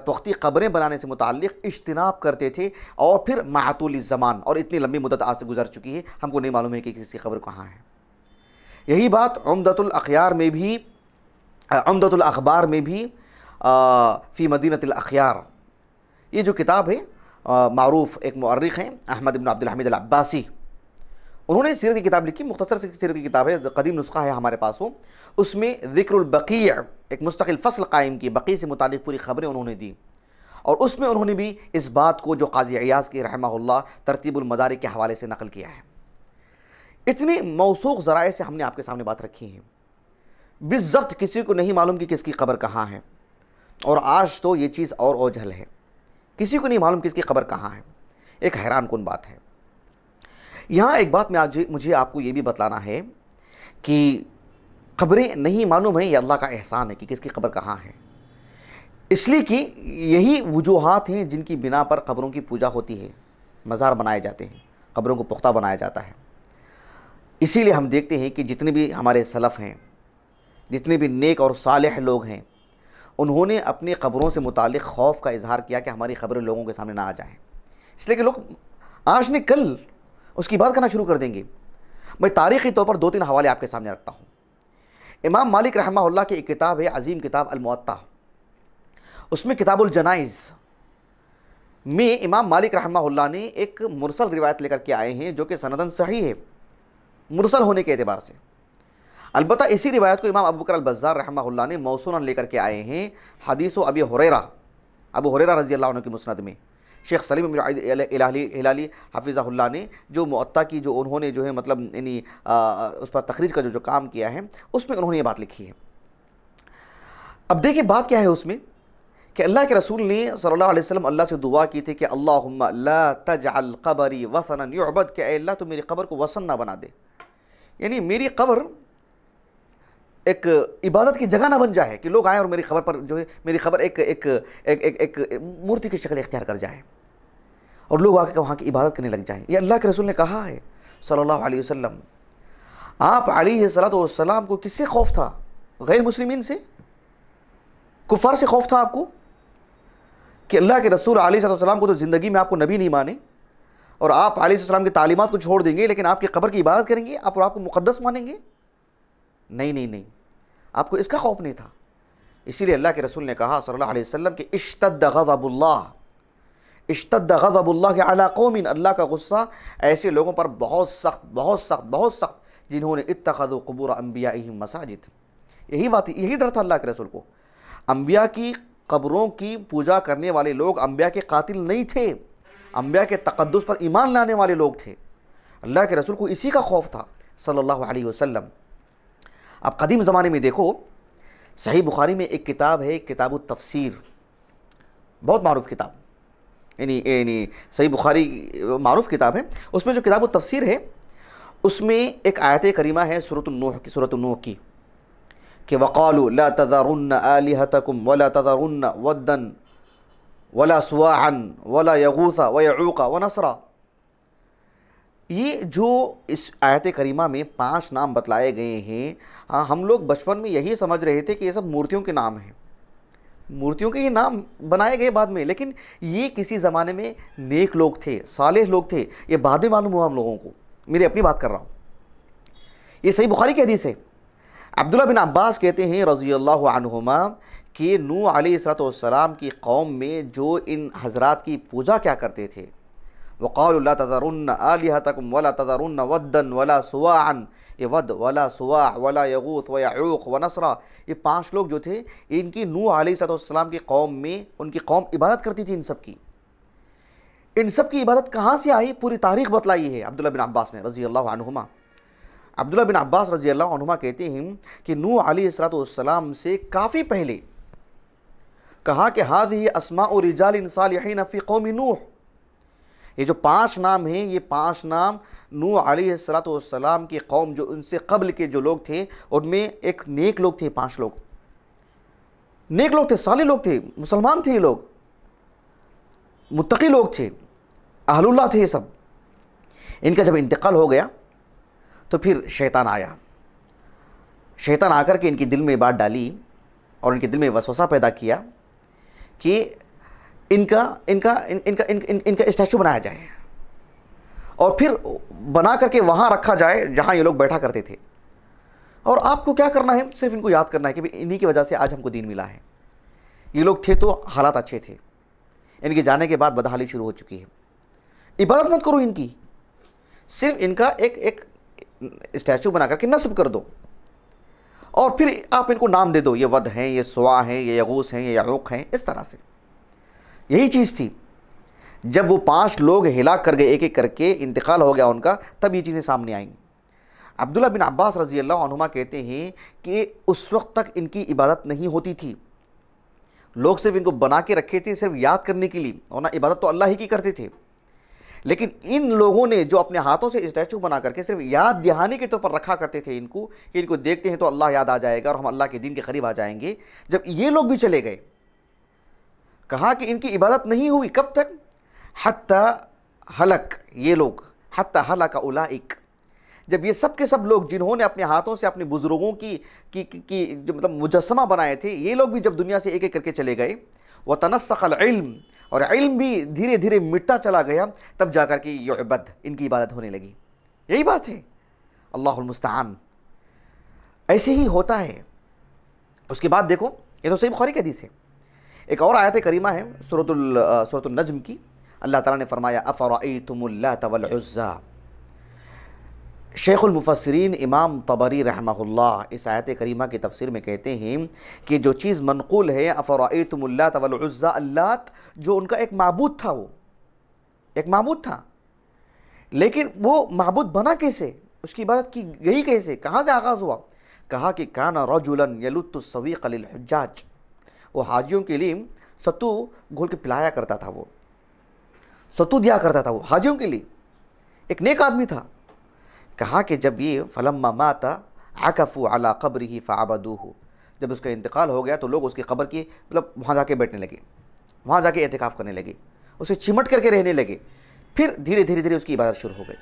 پختی قبریں بنانے سے متعلق اجتناب کرتے تھے، اور پھر مع طول الزمان، اور اتنی لمبی مدت آج سے گزر چکی ہے ہم کو نہیں معلوم ہے کہ کسی قبر کہاں ہے. یہی بات عمدۃ الاخبار میں بھی فی مدینۃ الاخیار، یہ جو کتاب ہے معروف ایک مؤرخ ہیں احمد بن عبد الحمید العباسی، انہوں نے سیرت کی کتاب لکھی، مختصر سی سیرت کی کتاب ہے، قدیم نسخہ ہے ہمارے پاس ہو. اس میں ذکر البقیع ایک مستقل فصل قائم کی، بقیع سے متعلق پوری خبریں انہوں نے دی، اور اس میں انہوں نے بھی اس بات کو جو قاضی عیاض کی رحمہ اللہ ترتیب المدارک کے حوالے سے نقل کیا ہے. اتنی موثوق ذرائع سے ہم نے آپ کے سامنے بات رکھی ہے. بالضبط کسی کو نہیں معلوم کہ کس کی قبر کہاں ہے، اور آج تو یہ چیز اور اوجھل ہے، کسی کو نہیں معلوم کس کی قبر کہاں ہے. ایک حیران کن بات ہے. یہاں ایک بات میں آج مجھے آپ کو یہ بھی بتلانا ہے کہ قبریں نہیں معلوم ہیں یہ اللہ کا احسان ہے کہ کس کی قبر کہاں ہے، اس لیے کہ یہی وجوہات ہیں جن کی بنا پر قبروں کی پوجا ہوتی ہے، مزار بنائے جاتے ہیں، قبروں کو پختہ بنایا جاتا ہے. اسی لیے ہم دیکھتے ہیں کہ جتنے بھی ہمارے سلف ہیں، جتنے بھی نیک اور صالح لوگ ہیں، انہوں نے اپنی قبروں سے متعلق خوف کا اظہار کیا کہ ہماری قبریں لوگوں کے سامنے نہ آ جائیں، اس لیے کہ لوگ آج نہیں کل اس کی بات کرنا شروع کر دیں گے. میں تاریخی طور پر 2-3 حوالے آپ کے سامنے رکھتا ہوں. امام مالک رحمہ اللہ کی ایک کتاب ہے عظیم کتاب الموطا، اس میں کتاب الجنائز میں امام مالک رحمہ اللہ نے ایک مرسل روایت لے کر کے آئے ہیں جو کہ سندن صحیح ہے مرسل ہونے کے اعتبار سے. البتہ اسی روایت کو امام ابو بکر البزار رحمہ اللہ نے موصولا لے کر کے آئے ہیں حدیث ابو ہریرہ رضی اللہ عنہ کی مسند میں. شیخ سلیم بن ہلالی حفظہ اللہ نے جو موطا کی جو انہوں نے جو ہے مطلب یعنی اس پر تخریج کا جو کام کیا ہے اس میں انہوں نے یہ بات لکھی ہے. اب دیکھیں بات کیا ہے اس میں کہ اللہ کے رسول نے صلی اللہ علیہ وسلم اللہ سے دعا کی تھی کہ اللہم لا تجعل قبری وثنا یعبد، کہ اے اللہ تو میری قبر کو وثن نہ بنا دے، یعنی میری قبر ایک عبادت کی جگہ نہ بن جائے کہ لوگ آئیں اور میری قبر پر جو ہے میری قبر ایک مورتی کی شکل اختیار کر جائے اور لوگ آ کے وہاں کی عبادت کرنے لگ جائیں. یہ اللہ کے رسول نے کہا ہے صلی اللہ علیہ وسلم. آپ علیہ السلام کو کس سے خوف تھا؟ غیر مسلمین سے، کفار سے خوف تھا آپ کو کہ اللہ کے رسول علیہ السلام کو تو زندگی میں آپ کو نبی نہیں مانے اور آپ علیہ السلام کی تعلیمات کو چھوڑ دیں گے لیکن آپ کی قبر کی عبادت کریں گے آپ کو مقدس مانیں گے؟ نہیں، آپ کو اس کا خوف نہیں تھا. اسی لیے اللہ کے رسول نے کہا صلی اللہ علیہ وسلم کہ اشتد غضب اللہ علی قوم، اللہ کا غصہ ایسے لوگوں پر بہت سخت جنہوں نے اتخذوا قبور انبیائہم مساجد. یہی ڈر تھا اللہ کے رسول کو. انبیاء کی قبروں کی پوجا کرنے والے لوگ انبیاء کے قاتل نہیں تھے، انبیاء کے تقدس پر ایمان لانے والے لوگ تھے. اللہ کے رسول کو اسی کا خوف تھا صلی اللہ علیہ وسلم. اب قدیم زمانے میں دیکھو، صحیح بخاری میں ایک کتاب ہے کتاب التفسیر، بہت معروف کتاب، یعنی صحیح بخاری معروف کتاب ہے. اس میں جو کتاب التفسیر ہے اس میں ایک آیت کریمہ ہے سورۃ النوح کی کہ وَقَالُوا لَا تَذَرُنَّ آلِهَتَكُمْ وَلَا تَذَرُنَّ وَدًّا وَلَا سُوَاعًا وَلَا يَغُوثَ وَيَعُوقَ وَنَسْرًا. یہ جو اس آیت کریمہ میں 5 نام بتلائے گئے ہیں، ہم لوگ بچپن میں یہی سمجھ رہے تھے کہ یہ سب مورتیوں کے نام ہیں، مورتیوں کے یہ نام بنائے گئے بعد میں، لیکن یہ کسی زمانے میں نیک لوگ تھے، صالح لوگ تھے، یہ بعد میں معلوم ہوا ہم لوگوں کو، میری اپنی بات کر رہا ہوں۔ یہ صحیح بخاری کی حدیث ہے، عبداللہ بن عباس کہتے ہیں رضی اللہ عنہما کہ نوح علیہ السلام کی قوم میں جو ان حضرات کی پوجا کیا کرتے تھے، وقالوا لا تذرن آلهتكم ولا تذرن ودا ولا سواعا، یہ ود ولا سواع ولا یغوث ویعوق ونسرا، یہ 5 لوگ جو تھے ان کی نوح علیہ السلام کی قوم میں، ان کی قوم عبادت کرتی تھی ان سب کی۔ ان سب کی عبادت کہاں سے آئی، پوری تاریخ بتلائی ہے عبداللہ بن عباس نے رضی اللہ عنہما۔ عبداللہ بن عباس رضی اللہ عنہما کہتے ہیں کہ نوح علیہ السلام سے کافی پہلے کہا کہ هذه اسماء رجال صالحین فی قوم نوح، یہ جو 5 نام ہیں، یہ 5 نام نوح علیہ السلام کی قوم جو ان سے قبل کے جو لوگ تھے ان میں ایک نیک لوگ تھے، 5 لوگ نیک لوگ تھے، صالح لوگ تھے، مسلمان تھے، یہ لوگ متقی لوگ تھے، اہل اللہ تھے یہ سب۔ ان کا جب انتقال ہو گیا تو پھر شیطان آیا، شیطان آ کر کے ان کے دل میں بات ڈالی اور ان کے دل میں وسوسہ پیدا کیا کہ ان کا اسٹیچو بنایا جائے اور پھر بنا کر کے وہاں رکھا جائے جہاں یہ لوگ بیٹھا کرتے تھے، اور آپ کو کیا کرنا ہے، صرف ان کو یاد کرنا ہے کہ انہی کی وجہ سے آج ہم کو دین ملا ہے۔ یہ لوگ تھے تو حالات اچھے تھے، ان کے جانے کے بعد بدحالی شروع ہو چکی ہے۔ عبادت مت کرو ان کی، صرف ان کا ایک اسٹیچو بنا کر کے نصب کر دو، اور پھر آپ ان کو نام دے دو، یہ ود ہیں، یہ سوا ہیں، یہ یغوث ہیں، یہ یعوق ہیں، اس طرح سے۔ یہی چیز تھی، جب وہ 5 لوگ ہلاک کر گئے ایک ایک کر کے، انتقال ہو گیا ان کا، تب یہ چیزیں سامنے آئیں۔ عبداللہ بن عباس رضی اللہ عنہما کہتے ہیں کہ اس وقت تک ان کی عبادت نہیں ہوتی تھی، لوگ صرف ان کو بنا کے رکھے تھے صرف یاد کرنے کے لیے، ورنہ عبادت تو اللہ ہی کی کرتے تھے۔ لیکن ان لوگوں نے جو اپنے ہاتھوں سے اسٹیچو بنا کر کے صرف یاد دہانی کے طور پر رکھا کرتے تھے ان کو، کہ ان کو دیکھتے ہیں تو اللہ یاد آ جائے گا اور ہم اللہ کے دین کے قریب آ جائیں گے، جب یہ لوگ بھی چلے گئے، کہا کہ ان کی عبادت نہیں ہوئی، کب تک؟ حتی ہلک، یہ لوگ حتی ہلک اولئک، جب یہ سب کے سب لوگ جنہوں نے اپنے ہاتھوں سے اپنے بزرگوں کی جو مطلب مجسمہ بنائے تھے، یہ لوگ بھی جب دنیا سے ایک ایک کر کے چلے گئے، وتنسخ العلم، اور علم بھی دھیرے دھیرے مٹتا چلا گیا، تب جا کر کے یعبد، ان کی عبادت ہونے لگی۔ یہی بات ہے، اللہ المستعان، ایسے ہی ہوتا ہے۔ اس کے بعد دیکھو، یہ تو صحیح بخاری کی حدیث ہے، ایک اور آیت کریمہ ہے سورۃ النجم کی، اللہ تعالیٰ نے فرمایا افرأیتم اللات والعزی۔ شیخ المفسرین امام طبری رحمہ اللہ اس آیت کریمہ کی تفسیر میں کہتے ہیں کہ جو چیز منقول ہے افرأیتم اللات والعزی، اللات جو ان کا ایک معبود تھا، وہ ایک معبود تھا، لیکن وہ معبود بنا کیسے، اس کی عبادت کی گئی کیسے، کہاں سے آغاز ہوا؟ کہا کہ کان رجلا یلت السویق للحجاج، وہ حاجیوں کے لیے ستو گھول کے پلایا کرتا تھا، وہ ستو دیا کرتا تھا، وہ حاجیوں کے لیے، ایک نیک آدمی تھا۔ کہا کہ جب یہ فلما مات عکفوا علی قبرہ فعبدوہ، جب اس کا انتقال ہو گیا تو لوگ اس کی قبر کی مطلب وہاں جا کے بیٹھنے لگے، وہاں جا کے اعتکاف کرنے لگے، اسے چمٹ کر کے رہنے لگے، پھر دھیرے دھیرے اس کی عبادت شروع ہو گئی۔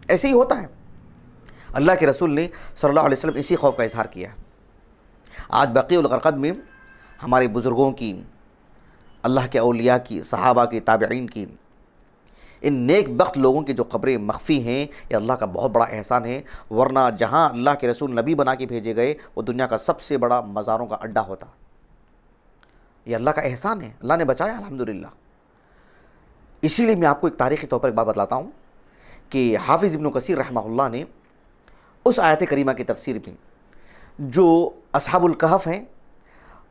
ایسے ہی ہوتا ہے، اللہ کے رسول نے صلی اللہ علیہ وسلم اسی خوف کا اظہار کیا۔ آج بقیع الغرقد میں ہمارے بزرگوں کی، اللہ کے اولیاء کی، صحابہ کی، تابعین کی، ان نیک بخت لوگوں کی جو قبریں مخفی ہیں، یہ اللہ کا بہت بڑا احسان ہے، ورنہ جہاں اللہ کے رسول نبی بنا کے بھیجے گئے وہ دنیا کا سب سے بڑا مزاروں کا اڈا ہوتا۔ یہ اللہ کا احسان ہے، اللہ نے بچایا الحمدللہ۔ اسی لیے میں آپ کو ایک تاریخی طور پر ایک بات بتلاتا ہوں کہ حافظ ابن کثیر رحمہ اللہ نے اس آیت کریمہ کی تفسیر میں جو اصحاب الکہف ہیں،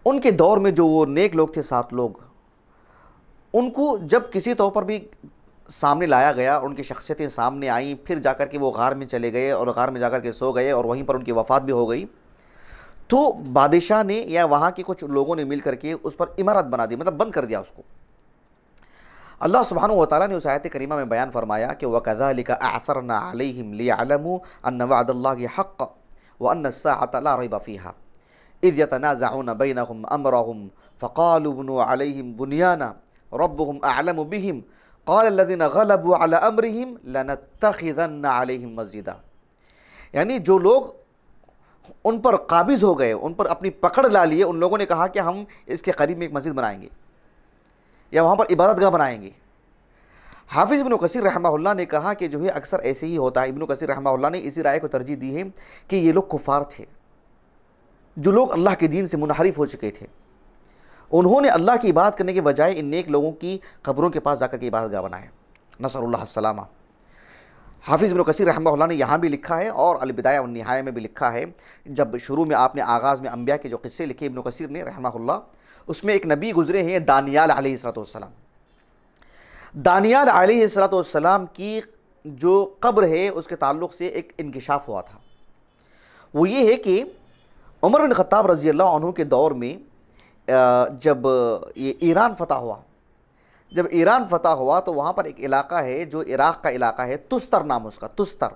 ان کے دور میں جو وہ نیک لوگ تھے 7 لوگ، ان کو جب کسی طور پر بھی سامنے لایا گیا اور ان کی شخصیتیں سامنے آئیں، پھر جا کر کے وہ غار میں چلے گئے اور غار میں جا کر کے سو گئے اور وہیں پر ان کی وفات بھی ہو گئی، تو بادشاہ نے یا وہاں کے کچھ لوگوں نے مل کر کے اس پر عمارت بنا دی، مطلب بند کر دیا اس کو۔ اللہ سبحانہ و تعالیٰ نے اس آیت کریمہ میں بیان فرمایا کہ وَكَذَلِكَ أَعْثَرْنَا عَلَيْهِمْ لِيَعْلَمُوا أَنَّ وَعْدَ اللَّهِ حَقٌّ وَأَنَّ السَّاعَةَ لَا رَيْبَ فِيهَا إِذْ يَتَنَازَعُونَ بَيْنَهُمْ أَمْرَهُمْ فَقَالُوا ابْنُوا عَلَيْهِمْ بُنْيَانًا رَبُّهُمْ أَعْلَمُ بِهِمْ قال الذين غلبوا على امرهم لنتخذن عليهم مسجدا، یعنی جو لوگ ان پر قابض ہو گئے، ان پر اپنی پکڑ لا لیے، ان لوگوں نے کہا کہ ہم اس کے قریب میں ایک مسجد بنائیں گے یا وہاں پر عبادت گاہ بنائیں گے۔ حافظ ابن کثیر رحمہ اللہ نے کہا کہ جو ہے اکثر ایسے ہی ہوتا ہے۔ ابن کثیر رحمہ اللہ نے اسی رائے کو ترجیح دی ہے کہ یہ لوگ کفار تھے، جو لوگ اللہ کے دین سے منحرف ہو چکے تھے، انہوں نے اللہ کی عبادت کرنے کے بجائے ان نیک لوگوں کی قبروں کے پاس جا کر کے عبادت گاہ بنائے، نسأل اللہ السلامہ۔ حافظ ابن کثیر رحمہ اللہ نے یہاں بھی لکھا ہے اور البدایہ والنہایہ میں بھی لکھا ہے، جب شروع میں آپ نے آغاز میں انبیاء کے جو قصے لکھے ابن کثیر نے رحمہ اللہ، اس میں ایک نبی گزرے ہیں دانیال علیہ السلام۔ دانیال علیہ السلام کی جو قبر ہے اس کے تعلق سے ایک انکشاف ہوا تھا، وہ یہ ہے کہ عمر بن خطاب رضی اللہ عنہ کے دور میں جب یہ ایران فتح ہوا تو وہاں پر ایک علاقہ ہے جو عراق کا علاقہ ہے، تستر نام اس کا، تستر۔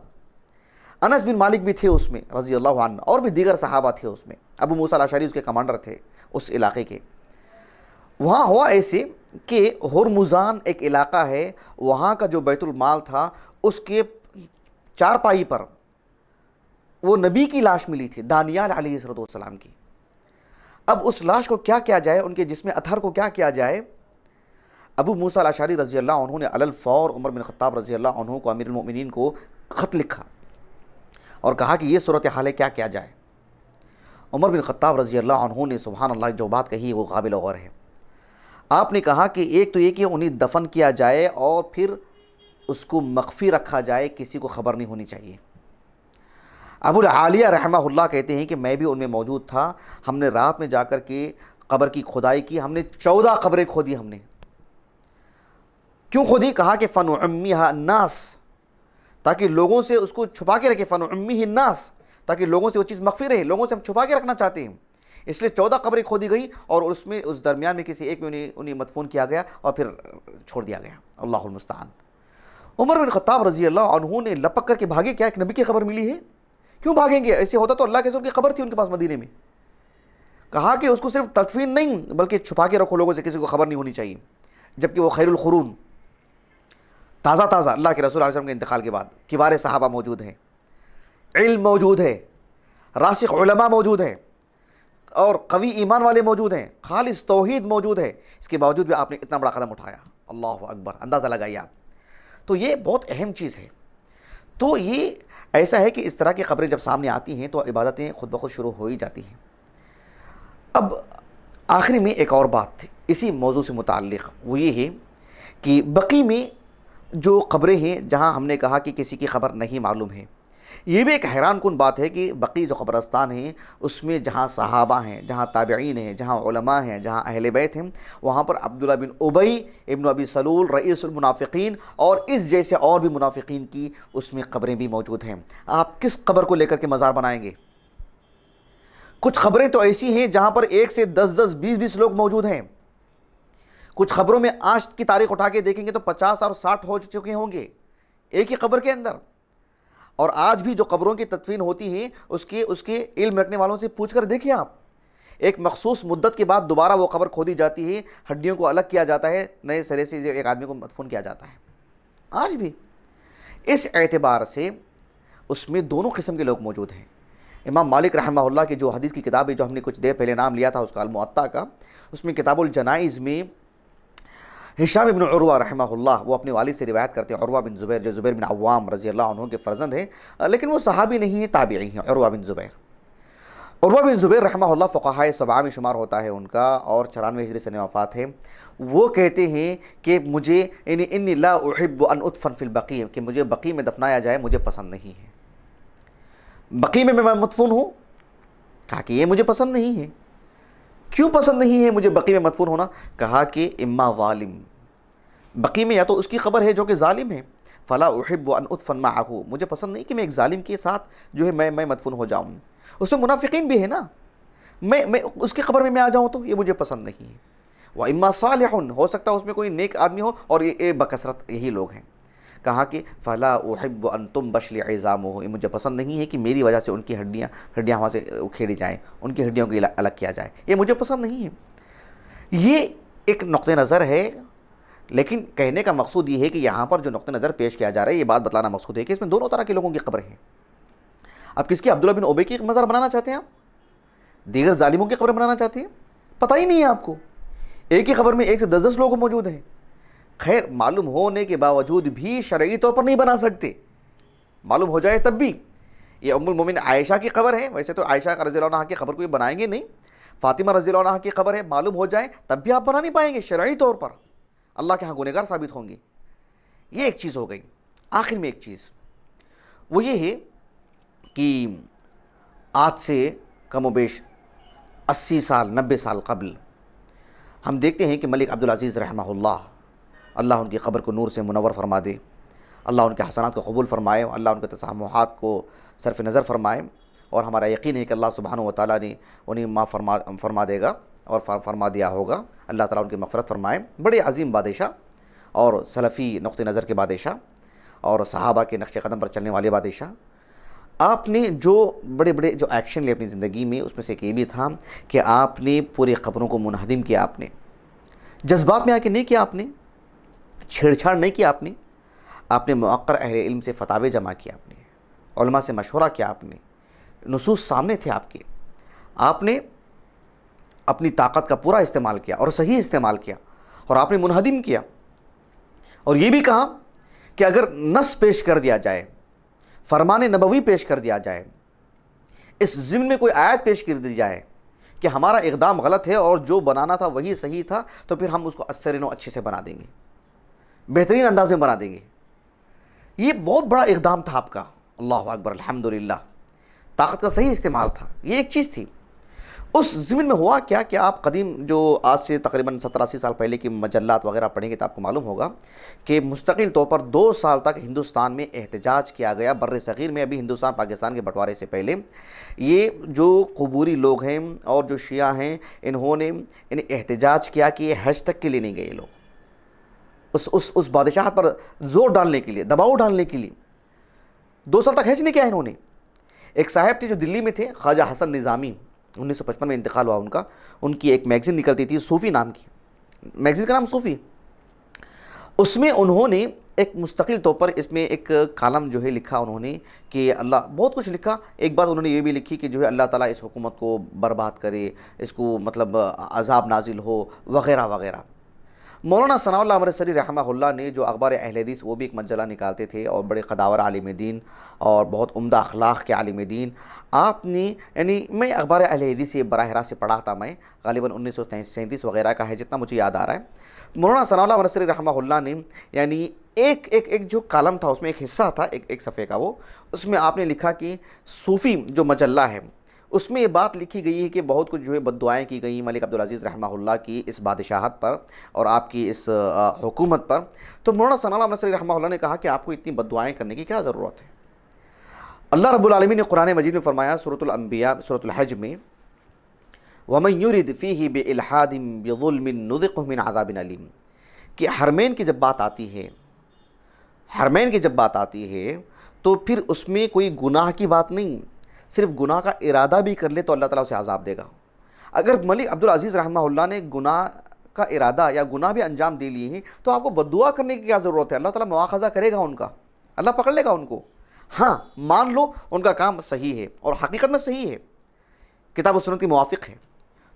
انس بن مالک بھی تھے اس میں رضی اللہ عنہ، اور بھی دیگر صحابہ تھے اس میں، ابو موسیٰ الاشعری اس کے کمانڈر تھے اس علاقے کے۔ وہاں ہوا ایسے کہ ہرمزان ایک علاقہ ہے، وہاں کا جو بیت المال تھا اس کے چارپائی پر وہ نبی کی لاش ملی تھی، دانیال علیہ السلام کی۔ اب اس لاش کو کیا کیا جائے، ان کے جسم اطہر کو کیا کیا جائے؟ ابو موسیٰ الاشعری رضی اللہ عنہ نے علی الفور عمر بن خطاب رضی اللہ عنہ کو، امیر المؤمنین کو خط لکھا اور کہا کہ یہ صورتحال ہے، کیا کیا جائے؟ عمر بن خطاب رضی اللہ عنہ نے سبحان اللہ جو بات کہی وہ قابل غور ہے۔ آپ نے کہا کہ ایک تو یہ کہ انہیں دفن کیا جائے اور پھر اس کو مخفی رکھا جائے، کسی کو خبر نہیں ہونی چاہیے۔ ابو العالیہ رحمہ اللہ کہتے ہیں کہ میں بھی ان میں موجود تھا، ہم نے رات میں جا کر کے قبر کی کھدائی کی، ہم نے 14 قبریں کھودی۔ ہم نے کیوں کھودی؟ کہا کہ فنعمیھا الناس، تاکہ لوگوں سے اس کو چھپا کے رکھے، فنعمیہ الناس، تاکہ لوگوں سے وہ چیز مخفی رہے، لوگوں سے ہم چھپا کے رکھنا چاہتے ہیں، اس لیے 14 قبریں کھودی گئی اور اس درمیان میں کسی ایک میں انہیں مدفون کیا گیا اور پھر چھوڑ دیا گیا۔ اللہ المستعان۔ عمر بن خطاب رضی اللہ عنہ نے لپک کر کے بھاگے، کیا ایک نبی کی خبر ملی ہے، کیوں بھاگیں گے؟ ایسے ہوتا تو اللہ کے رسول کی قبر تھی ان کے پاس مدینے میں۔ کہا کہ اس کو صرف تدفین نہیں بلکہ چھپا کے رکھو، لوگوں سے کسی کو خبر نہیں ہونی چاہیے، جبکہ وہ خیر القرون، تازہ اللہ کے رسول علیہ وسلم کے انتقال کے بعد کبار صحابہ موجود ہیں، علم موجود ہے، راسخ علماء موجود ہیں اور قوی ایمان والے موجود ہیں، خالص توحید موجود ہے، اس کے باوجود بھی آپ نے اتنا بڑا قدم اٹھایا۔ اللہ اکبر، اندازہ لگائیے آپ۔ تو یہ بہت اہم چیز ہے۔ تو یہ ایسا ہے کہ اس طرح کی خبریں جب سامنے آتی ہیں تو عبادتیں خود بخود شروع ہو ہی جاتی ہیں۔ اب آخری میں ایک اور بات تھی اسی موضوع سے متعلق، وہ یہ ہے کہ بقی میں جو قبریں ہیں جہاں ہم نے کہا کہ کسی کی خبر نہیں معلوم ہے، یہ بھی ایک حیران کن بات ہے کہ بقی جو قبرستان ہیں اس میں جہاں صحابہ ہیں، جہاں تابعین ہیں، جہاں علماء ہیں، جہاں اہل بیت ہیں، وہاں پر عبداللہ بن ابی ابن ابی سلول رئیس المنافقین اور اس جیسے اور بھی منافقین کی اس میں قبریں بھی موجود ہیں۔ آپ کس قبر کو لے کر کے مزار بنائیں گے؟ کچھ خبریں تو ایسی ہیں جہاں پر 1 سے 10 20 لوگ موجود ہیں، کچھ خبروں میں آج کی تاریخ اٹھا کے دیکھیں گے تو 50 اور 60 ہو چکے ہوں گے ایک ہی قبر کے اندر۔ اور آج بھی جو قبروں کی تدفین ہوتی ہیں اس کے علم رکھنے والوں سے پوچھ کر دیکھیں آپ، ایک مخصوص مدت کے بعد دوبارہ وہ قبر کھودی جاتی ہے، ہڈیوں کو الگ کیا جاتا ہے، نئے سرے سے ایک آدمی کو مدفون کیا جاتا ہے۔ آج بھی اس اعتبار سے اس میں دونوں قسم کے لوگ موجود ہیں۔ امام مالک رحمہ اللہ کی جو حدیث کی کتاب ہے جو ہم نے کچھ دیر پہلے نام لیا تھا اس کا الموطا کا، اس میں کتاب الجنائز میں ہشام ابن عروہ رحمہ اللہ وہ اپنے والد سے روایت کرتے ہیں، عروہ بن زبیر جو زبیر بن عوام رضی اللہ عنہ کے فرزند ہیں، لیکن وہ صحابی نہیں ہیں، تابعی ہیں۔ عروہ بن زبیر رحمہ اللہ فقہائے 7 میں شمار ہوتا ہے ان کا، اور 94 ہجری سنہ وفات ہے۔ وہ کہتے ہیں کہ مجھے انی لا احب ان ادفن فی البقیع، کہ مجھے بقیع میں دفنایا جائے مجھے پسند نہیں ہے، بقیع میں میں مدفون ہوں۔ کہا کہ یہ مجھے پسند نہیں ہے۔ کیوں پسند نہیں ہے مجھے بقیع میں مدفون ہونا؟ کہا کہ اما ظالم، بقیع میں یا تو اس کی خبر ہے جو کہ ظالم ہے، فلا احب ان ادفن معه، مجھے پسند نہیں کہ میں ایک ظالم کے ساتھ جو ہے میں مدفون ہو جاؤں، اس میں منافقین بھی ہے نا، میں اس کی خبر میں آ جاؤں تو یہ مجھے پسند نہیں ہے۔ و اما صالح، ہو سکتا ہے اس میں کوئی نیک آدمی ہو اور یہ بکثرت یہی لوگ ہیں۔ کہا کہ فلا احب ان تنبش عظامه، مجھے پسند نہیں ہے کہ میری وجہ سے ان کی ہڈیاں وہاں سے کھیڑی جائیں، ان کی ہڈیوں کو الگ کیا جائے، یہ مجھے پسند نہیں ہے۔ یہ ایک نقطہ نظر ہے، لیکن کہنے کا مقصود یہ ہے کہ یہاں پر جو نقطہ نظر پیش کیا جا رہا ہے، یہ بات بتلانا مقصود ہے کہ اس میں دونوں طرح کے لوگوں کی قبریں ہیں۔ اب کس کی؟ عبداللہ بن ابی کی مزار بنانا چاہتے ہیں آپ؟ دیگر ظالموں کی قبر بنانا چاہتے ہیں؟ پتہ ہی نہیں ہے آپ کو، ایک ہی قبر میں 1 سے 10 لوگ موجود ہیں۔ خیر، معلوم ہونے کے باوجود بھی شرعی طور پر نہیں بنا سکتے، معلوم ہو جائے تب بھی۔ یہ ام المومن عائشہ کی قبر ہے، ویسے تو عائشہ رضی اللہ عنہا کی قبر کو یہ بنائیں گے نہیں، فاطمہ رضی اللہ عنہا کی قبر ہے، معلوم ہو جائے تب بھی آپ بنا نہیں پائیں گے شرعی طور پر، اللہ کے ہاں گنہگار ثابت ہوں گے۔ یہ ایک چیز ہو گئی۔ آخر میں ایک چیز وہ یہ ہے کہ آج سے کم و بیش 80 سال 90 سال قبل ہم دیکھتے ہیں کہ ملک عبدالعزیز رحمہ اللہ ان کی قبر کو نور سے منور فرما دے، اللہ ان کے حسنات کو قبول فرمائے، اللہ ان کے تسامحات کو صرف نظر فرمائے، اور ہمارا یقین ہے کہ اللہ سبحانہ و تعالیٰ نے انہیں معاف فرما دے گا اور فرما دیا ہوگا۔ اللہ تعالیٰ ان کی مغفرت فرمائے۔ بڑے عظیم بادشاہ اور سلفی نقطہ نظر کے بادشاہ اور صحابہ کے نقش قدم پر چلنے والے بادشاہ، آپ نے جو بڑے بڑے جو ایکشن لے اپنی زندگی میں، اس میں سے ایک یہ بھی تھا کہ آپ نے پورے قبروں کو منہدم کیا، آپ نے جذبات میں آ کے نہیں کیا، آپ نے چھیڑ چھاڑ نہیں کیا، آپ نے مؤقر اہل علم سے فتاوے جمع کیا، آپ نے علماء سے مشورہ کیا، آپ نے نصوص سامنے تھے آپ نے اپنی طاقت کا پورا استعمال کیا اور صحیح استعمال کیا، اور آپ نے منہدم کیا، اور یہ بھی کہا کہ اگر نص پیش کر دیا جائے، فرمان نبوی پیش کر دیا جائے، اس ضمن میں کوئی آیت پیش کر دی جائے کہ ہمارا اقدام غلط ہے اور جو بنانا تھا وہی صحیح تھا، تو پھر ہم اس کو اثر و اچھے سے بنا دیں گے، بہترین انداز میں بنا دیں گے۔ یہ بہت بڑا اقدام تھا آپ کا، اللہ اکبر، الحمدللہ، طاقت کا صحیح استعمال تھا، یہ ایک چیز تھی۔ اس ضمن میں ہوا کیا کہ آپ قدیم جو آج سے تقریباً 70-80 سال پہلے کی مجلات وغیرہ پڑھیں گے تو آپ کو معلوم ہوگا کہ مستقل طور پر 2 سال تک ہندوستان میں احتجاج کیا گیا، بر صغیر میں، ابھی ہندوستان پاکستان کے بٹوارے سے پہلے۔ یہ جو قبوری لوگ ہیں اور جو شیعہ ہیں، انہوں نے احتجاج کیا کہ یہ حج تک کے لیے نہیں گئے لوگ، اس بادشاہت پر زور ڈالنے کے لیے، دباؤ ڈالنے کے لیے 2 سال تک حج نہیں کیا انہوں نے۔ ایک صاحب تھے جو دلی میں تھے، خواجہ حسن نظامی، 1955 میں انتقال ہوا ان کا، ان کی ایک میگزین نکلتی تھی صوفی نام کی، میگزین کا نام صوفی، اس میں انہوں نے ایک مستقل طور پر اس میں ایک کالم جو ہے لکھا انہوں نے کہ اللہ، بہت کچھ لکھا، ایک بات انہوں نے یہ بھی لکھی کہ جو ہے اللہ تعالیٰ اس حکومت کو برباد کرے، اس کو مطلب عذاب نازل ہو وغیرہ وغیرہ۔ مولانا ثناء اللہ امرتسری رحمہ اللہ نے جو اخبار اہل حدیث، وہ بھی ایک مجلہ نکالتے تھے اور بڑے قداور عالم دین اور بہت عمدہ اخلاق کے عالم دین، آپ نے یعنی میں اخبار اہل حدیث سے براہ راست سے پڑھا تھا، میں غالباً 1937 وغیرہ کا ہے جتنا مجھے یاد آ رہا ہے۔ مولانا ثناء اللہ امرتسری رحمہ اللہ نے یعنی ایک جو کالم تھا، اس میں ایک حصہ تھا ایک صفحے کا، وہ اس میں آپ نے لکھا کہ صوفی جو مجلہ ہے، اس میں یہ بات لکھی گئی ہے کہ بہت کچھ جو ہے بد دعائیں کی گئیں ملک عبدالعزیز رحمہ اللہ کی اس بادشاہت پر اور آپ کی اس حکومت پر۔ تو مولانا ثناء اللہ امرتسری رحمہ اللہ نے کہا کہ آپ کو اتنی بد دعائیں کرنے کی کیا ضرورت ہے؟ اللہ رب العالمین نے قرآن مجید میں فرمایا، سورۃ الانبیاء سورۃ الحج میں، وَمَن يُرِدْ فِيهِ بِإِلْحَادٍ بِظُلْمٍ نُذِقْهُ مِنْ عَذَابٍ أَلِيمٍ، کہ حرمین کی جب بات آتی ہے تو پھر اس میں کوئی گناہ کی بات نہیں، صرف گناہ کا ارادہ بھی کر لے تو اللہ تعالیٰ اسے عذاب دے گا۔ اگر ملک عبدالعزیز رحمہ اللہ نے گناہ کا ارادہ یا گناہ بھی انجام دے لیے ہیں تو آپ کو بد دعا کرنے کی کیا ضرورت ہے؟ اللہ تعالیٰ مواخذہ کرے گا ان کا، اللہ پکڑ لے گا ان کو۔ ہاں، مان لو ان کا کام صحیح ہے اور حقیقت میں صحیح ہے، کتاب و سنت کے موافق ہے،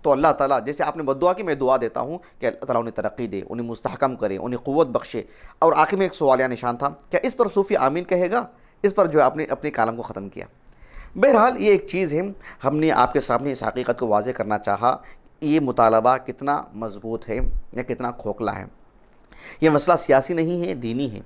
تو اللہ تعالیٰ جیسے آپ نے بد دعا کی، میں دعا دیتا ہوں کہ اللہ تعالیٰ انہیں ترقی دے، انہیں مستحکم کرے، انہیں قوت بخشے۔ اور آخر میں ایک سوالیہ نشان تھا، کیا اس پر صوفی آمین کہے گا؟ اس پر جو آپ نے اپنے کالم کو ختم کیا۔ بہرحال یہ ایک چیز ہے، ہم نے آپ کے سامنے اس حقیقت کو واضح کرنا چاہا، یہ مطالبہ کتنا مضبوط ہے یا کتنا کھوکھلا ہے۔ یہ مسئلہ سیاسی نہیں ہے، دینی ہے،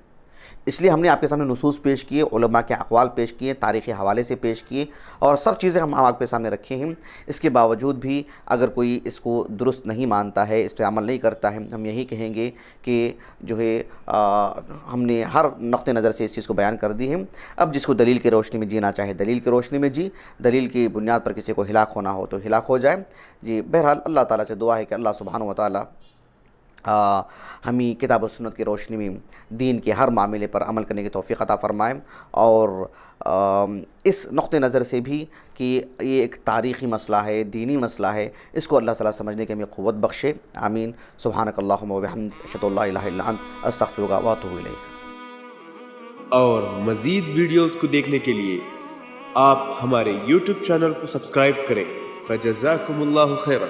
اس لیے ہم نے آپ کے سامنے نصوص پیش کیے، علماء کے اقوال پیش کیے، تاریخی حوالے سے پیش کیے، اور سب چیزیں ہم آپ کے سامنے رکھے ہیں۔ اس کے باوجود بھی اگر کوئی اس کو درست نہیں مانتا ہے، اس پہ عمل نہیں کرتا ہے، ہم یہی کہیں گے کہ جو ہے ہم نے ہر نقطہ نظر سے اس چیز کو بیان کر دی ہے۔ اب جس کو دلیل کی روشنی میں جینا چاہے دلیل کی روشنی میں جی، دلیل کی بنیاد پر کسی کو ہلاک ہونا ہو تو ہلاک ہو جائے۔ جی بہرحال اللہ تعالیٰ سے دعا ہے کہ اللہ سبحانہ و تعالیٰ ہمیں کتاب و سنت کی روشنی میں دین کے ہر معاملے پر عمل کرنے کی توفیق عطا فرمائیں، اور اس نقطہ نظر سے بھی کہ یہ ایک تاریخی مسئلہ ہے، دینی مسئلہ ہے، اس کو اللہ تعالیٰ سمجھنے کی ہمیں قوت بخشے۔ آمین۔ سبحانک اللہم و بحمدک، اشہد ان لا الہ الا انت، استغفرک و اتوب الیک۔ اور مزید ویڈیوز کو دیکھنے کے لیے آپ ہمارے YouTube چینل کو سبسکرائب کریں۔ فجزاکم اللہ خیرا۔